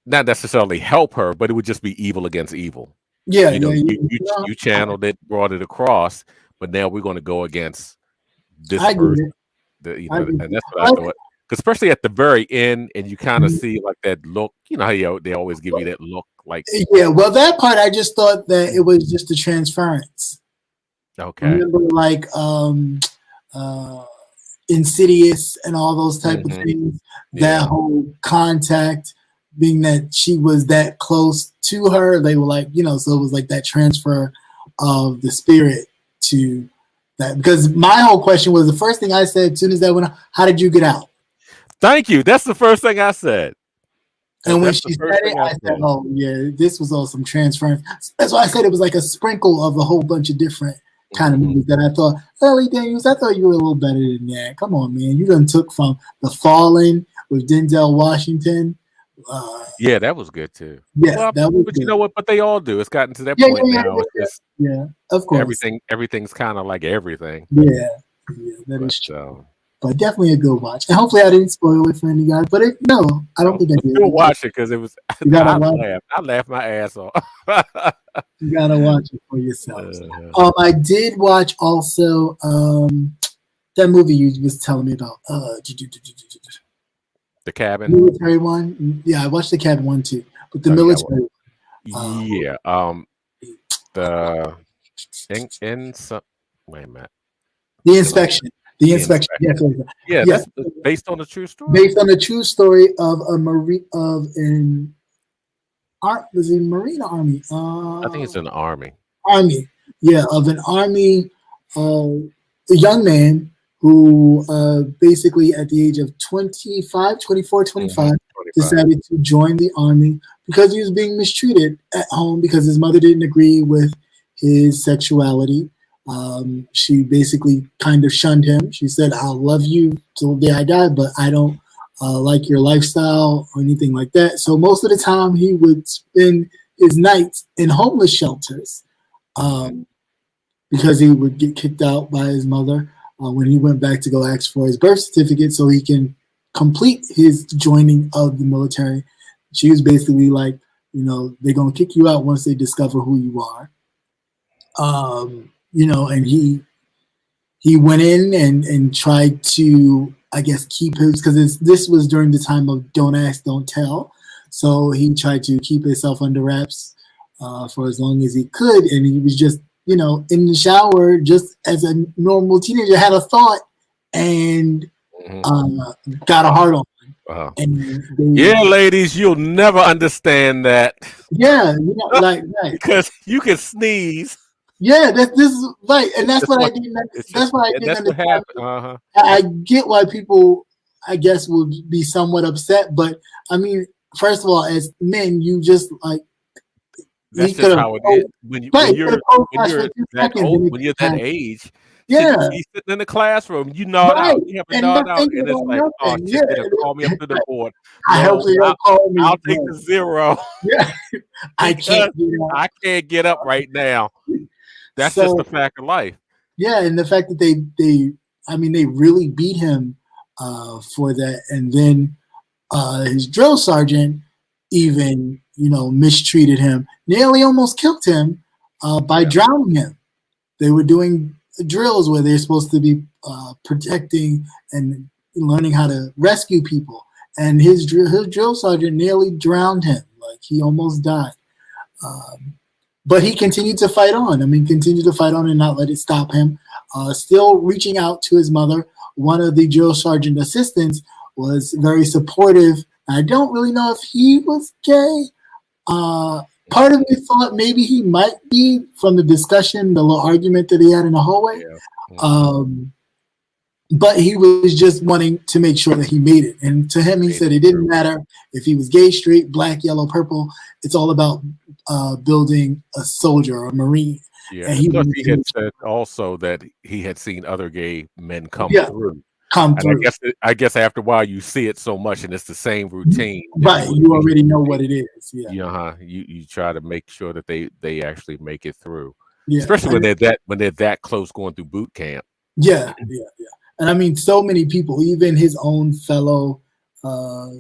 not necessarily help her, but it would just be evil against evil. Yeah, you channeled it, brought it across, but now we're going to go against this person. And that's what I thought. Because especially at the very end, and you kind of see like that look. How they always give you that look, like. Yeah, well, that part I just thought that it was just a transference. Okay. Remember, like Insidious and all those type of things. That whole contact, being that she was that close to her, they were like, so it was like that transfer of the spirit to that. Because my whole question was, the first thing I said as soon as that went, how did you get out? Thank you. That's the first thing I said. And when she said it, I said, oh yeah, this was all some transference. That's why I said it was like a sprinkle of a whole bunch of different kind of movies that I thought, Ellie Daniels, I thought you were a little better than that. Come on, man. You done took from The Fallen with Denzel Washington. Yeah, that was good too. Yeah, that was but good. You know what? But they all do. It's gotten to that point now. Yeah, of course. Everything's kind of like everything. Yeah, that is true. But definitely a good watch. And hopefully I didn't spoil it for any guys. But I don't think I did. You'll watch it because it was. I laughed my ass off. You gotta watch it for yourself. I did watch also that movie you was telling me about. The Cabin. Military one. Yeah, I watched The Cabin one too. But the military one. Wait a minute. The Inspection. The Inspection. Yeah, that's based on a true story. Based on a true story of a Marine was it Marine or Army? I think it's an Army. Army. Yeah, of an Army, a young man who basically at the age of 25, decided to join the Army because he was being mistreated at home because his mother didn't agree with his sexuality. She basically kind of shunned him. She said, I'll love you till the day I die, but I don't like your lifestyle or anything like that. So most of the time he would spend his nights in homeless shelters because he would get kicked out by his mother. when he went back to go ask for his birth certificate so he can complete his joining of the military. She was basically like, they're going to kick you out once they discover who you are. And he went in and tried to, I guess, keep his, because this was during the time of don't ask, don't tell. So he tried to keep himself under wraps for as long as he could. And he was just, in the shower, just as a normal teenager, had a thought and got a heart on. Wow. And ladies, you'll never understand that. Yeah, right. Because you can sneeze. Yeah, this is right, and that's what I didn't. That's what I didn't understand. Uh-huh. I get why people, I guess, would be somewhat upset, but I mean, first of all, as men, you just like. That's just how it is. When you're that old, when you're that age. Yeah, he's sitting in the classroom. You nod out. You have to nod out, and it's like, oh, shit, call me up to the board. I'll take the 0. Yeah, I can't get up right now. That's just the fact of life. Yeah, and the fact that they really beat him for that, and then his drill sergeant even mistreated him, nearly almost killed him by drowning him. They were doing drills where they're supposed to be protecting and learning how to rescue people, and his drill sergeant nearly drowned him. Like, he almost died. But he continued to fight on. Continued to fight on and not let it stop him. Still reaching out to his mother. One of the drill sergeant assistants was very supportive. I don't really know if he was gay. Part of me thought maybe he might be from the discussion, the little argument that he had in the hallway. Yeah. But he was just wanting to make sure that he made it. And to him, he said it didn't matter if he was gay, straight, black, yellow, purple. It's all about building a soldier or a Marine. Yeah. And he had said also that he had seen other gay men come through. I guess after a while you see it so much and it's the same routine. Right. You already know what it is. Yeah. You try to make sure that they actually make it through. Yeah. Especially when they're that close going through boot camp. Yeah. And so many people, even his own fellow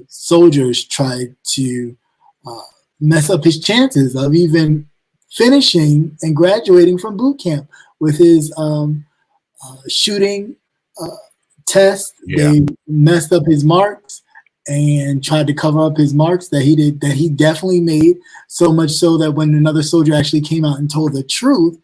soldiers, tried to mess up his chances of even finishing and graduating from boot camp with his shooting test. Yeah. They messed up his marks and tried to cover up his marks that he definitely made, so much so that when another soldier actually came out and told the truth,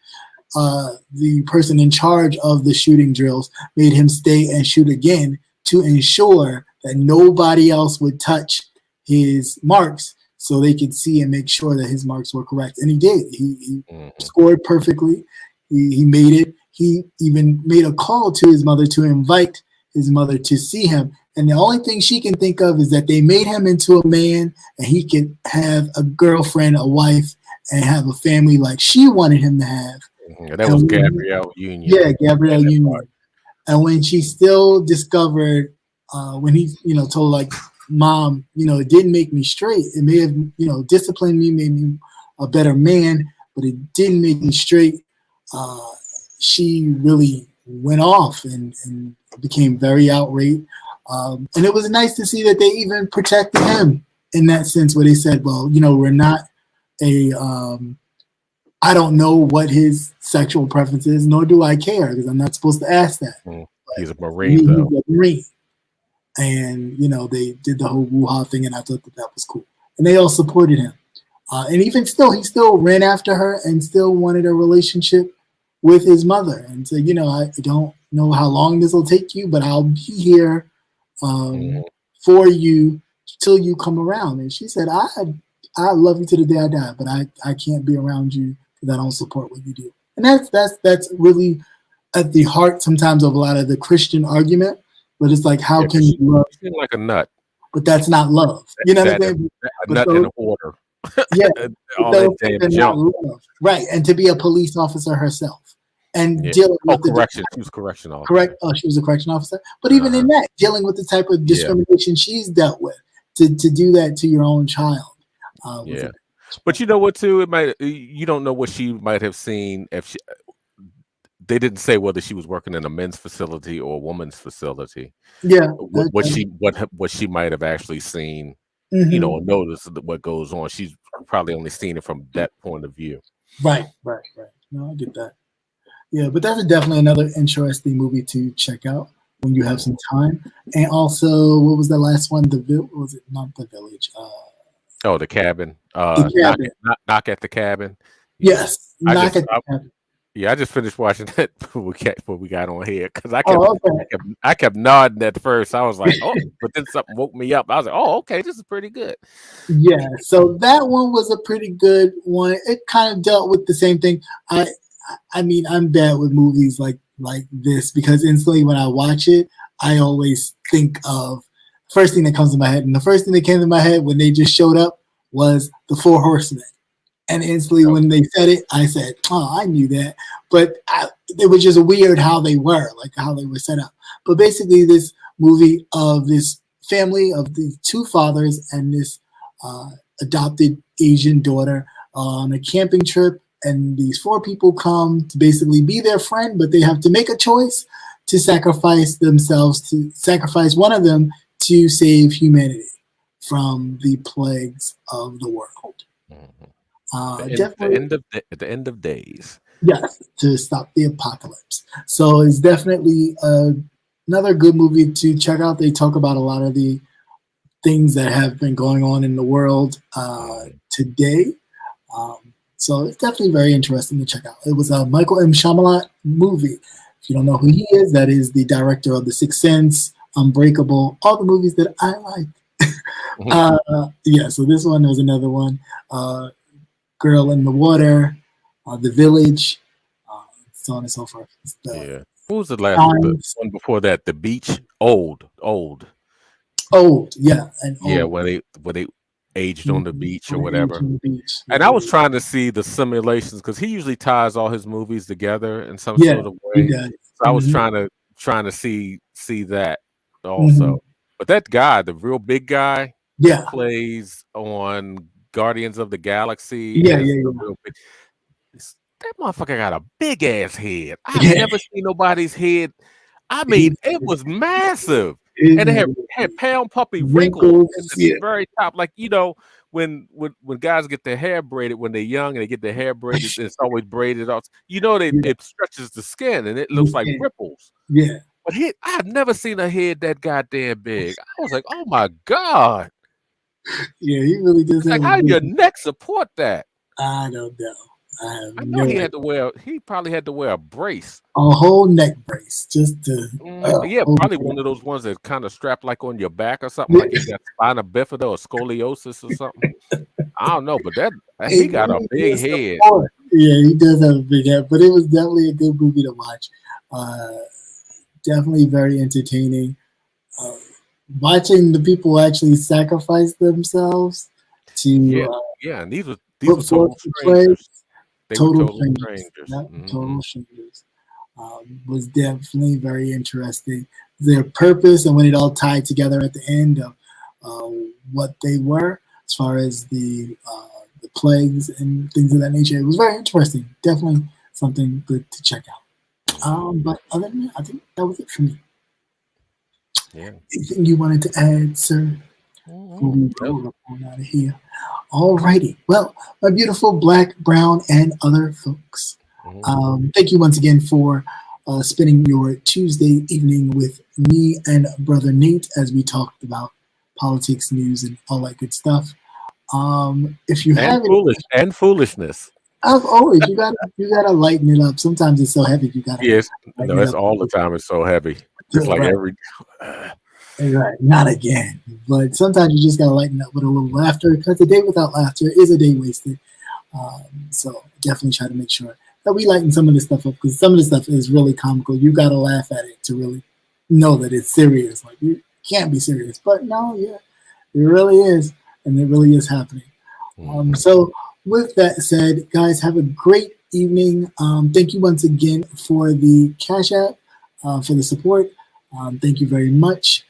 the person in charge of the shooting drills made him stay and shoot again to ensure that nobody else would touch his marks so they could see and make sure that his marks were correct. And he did. He scored perfectly. He made it. He even made a call to his mother to invite his mother to see him. And the only thing she can think of is that they made him into a man and he could have a girlfriend, a wife, and have a family like she wanted him to have. That was Gabrielle Union. Yeah, Gabrielle Union. And when she still discovered, when he, told like, Mom, it didn't make me straight. It may have, disciplined me, made me a better man, but it didn't make me straight. She really went off and became very outraged. And it was nice to see that they even protected him in that sense, where they said, well, we're not I don't know what his sexual preference is, nor do I care, because I'm not supposed to ask that. He's a Marine, though. He's a Marine. And, they did the whole woo-ha thing, and I thought that was cool. And they all supported him. And even still, he still ran after her and still wanted a relationship with his mother. And said, I don't know how long this will take you, but I'll be here for you till you come around. And she said, I love you to the day I die, but I can't be around you because I don't support what you do. And that's really at the heart sometimes of a lot of the Christian argument. But it's like, how can you love? You seem like a nut. But that's not love. You know what I mean? A nut in order. Yeah. All that damn junk. Right. And to be a police officer herself. And dealing with correction. She was correction officer. Correct. Oh, she was a correction officer. But even in that, dealing with the type of discrimination she's dealt with, to do that to your own child. But you know what, too? You don't know what she might have seen if they didn't say whether she was working in a men's facility or a woman's facility. Yeah. What she might have actually seen, Mm-hmm. or noticed what goes on. She's probably only seen it from that point of view. Right. No, I get that. Yeah, but that's definitely another interesting movie to check out when you have some time. And also, what was the last one? Was it not The Village? The Cabin. The Cabin. Knock at the Cabin. Yes, Knock at the Cabin. Yeah, I just finished watching that before we got on here because I kept nodding at first. I was like, oh, but then something woke me up. I was like, oh, okay, this is pretty good. Yeah, so that one was a pretty good one. It kind of dealt with the same thing. I mean, I'm bad with movies like this because instantly when I watch it, I always think of first thing that comes to my head. And the first thing that came to my head when they just showed up was the Four Horsemen. And instantly when they said it, I said, oh, I knew that. But it was just weird how they were set up. But basically this movie of this family of these two fathers and this adopted Asian daughter on a camping trip. And these four people come to basically be their friend, but they have to make a choice to sacrifice one of them to save humanity from the plagues of the world. At the end of days. Yes, to stop the apocalypse. So it's definitely another good movie to check out. They talk about a lot of the things that have been going on in the world today. So it's definitely very interesting to check out. It was a Michael M. Shyamalan movie. If you don't know who he is, that is the director of The Sixth Sense, Unbreakable, all the movies that I like. Yeah, so this one was another one. Girl in the Water, The Village, so on and so forth. Yeah. What was the last one before that? The Beach? Old, yeah. And old. Yeah, when they aged on the beach or whatever. And I was trying to see the simulations because he usually ties all his movies together in some sort of way. So I was trying to see that also. But that guy, the real big guy, plays on Guardians of the Galaxy. Yeah. That motherfucker got a big ass head. I've never seen nobody's head. I mean, it was massive. And it had pound puppy wrinkles at the very top. Like, when guys get their hair braided when they're young and they get their hair braided, it's always braided off. It stretches the skin and it looks like ripples. Yeah. But I've never seen a head that goddamn big. I was like, oh my God. Yeah, he really does. Like, how your neck support that? I don't know. I know he probably had to wear a brace. A whole neck brace just to probably one of those ones that kind of strap like on your back or something, like you got spina bifida or scoliosis or something. I don't know, but he got a big head. Yeah, he does have a big head, but it was definitely a good movie to watch. Definitely very entertaining. Watching the people actually sacrifice themselves to and these were total strangers. Total strangers. Was definitely very interesting. Their purpose and when it all tied together at the end of what they were, as far as the plagues and things of that nature, it was very interesting. Definitely something good to check out. But other than that, I think that was it for me. Yeah. Anything you wanted to add, sir? Before we roll on out of here. All righty. Well, my beautiful black, brown, and other folks. Thank you once again for spending your Tuesday evening with me and Brother Nate as we talked about politics, news, and all that good stuff. If you have foolishness. As always, you gotta lighten it up. Sometimes it's so heavy. You gotta. Yes, it's all the time. It's so heavy. It's like every. Right, not again. But sometimes you just gotta lighten up with a little laughter because a day without laughter is a day wasted. So definitely try to make sure that we lighten some of this stuff up because some of the stuff is really comical. You gotta laugh at it to really know that it's serious. Like you can't be serious, but no, it really is, and it really is happening. So with that said, guys, have a great evening. Thank you once again for the Cash App, for the support. Thank you very much.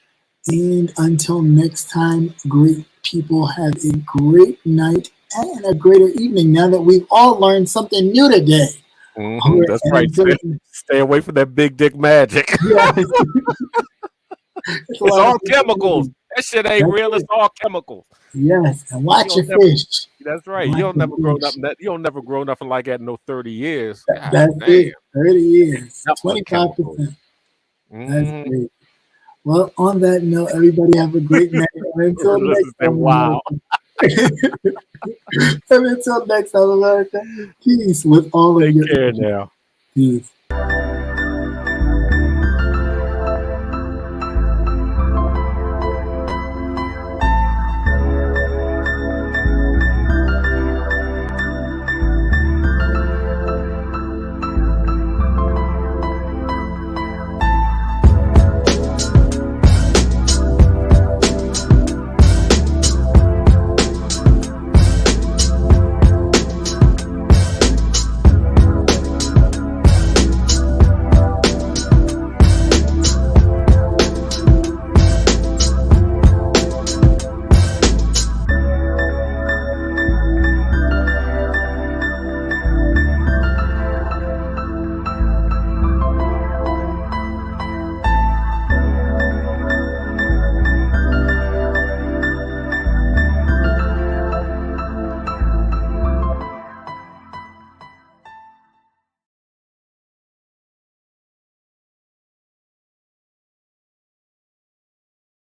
And until next time, great people, have a great night and a greater evening now that we've all learned something new today. Mm-hmm, that's right. Stay away from that big dick magic. Yes. It's all chemicals. That shit ain't real. It's all chemicals. Yes, and watch your fish. That's right. You don't never grow up. You don't never grow nothing like that in no 30 years. That's it. 30 years. 25%. That's great. Well, on that note, everybody have a great night. Until next time. Wow. And until next time, America. Peace with all of you. Take care now. Peace.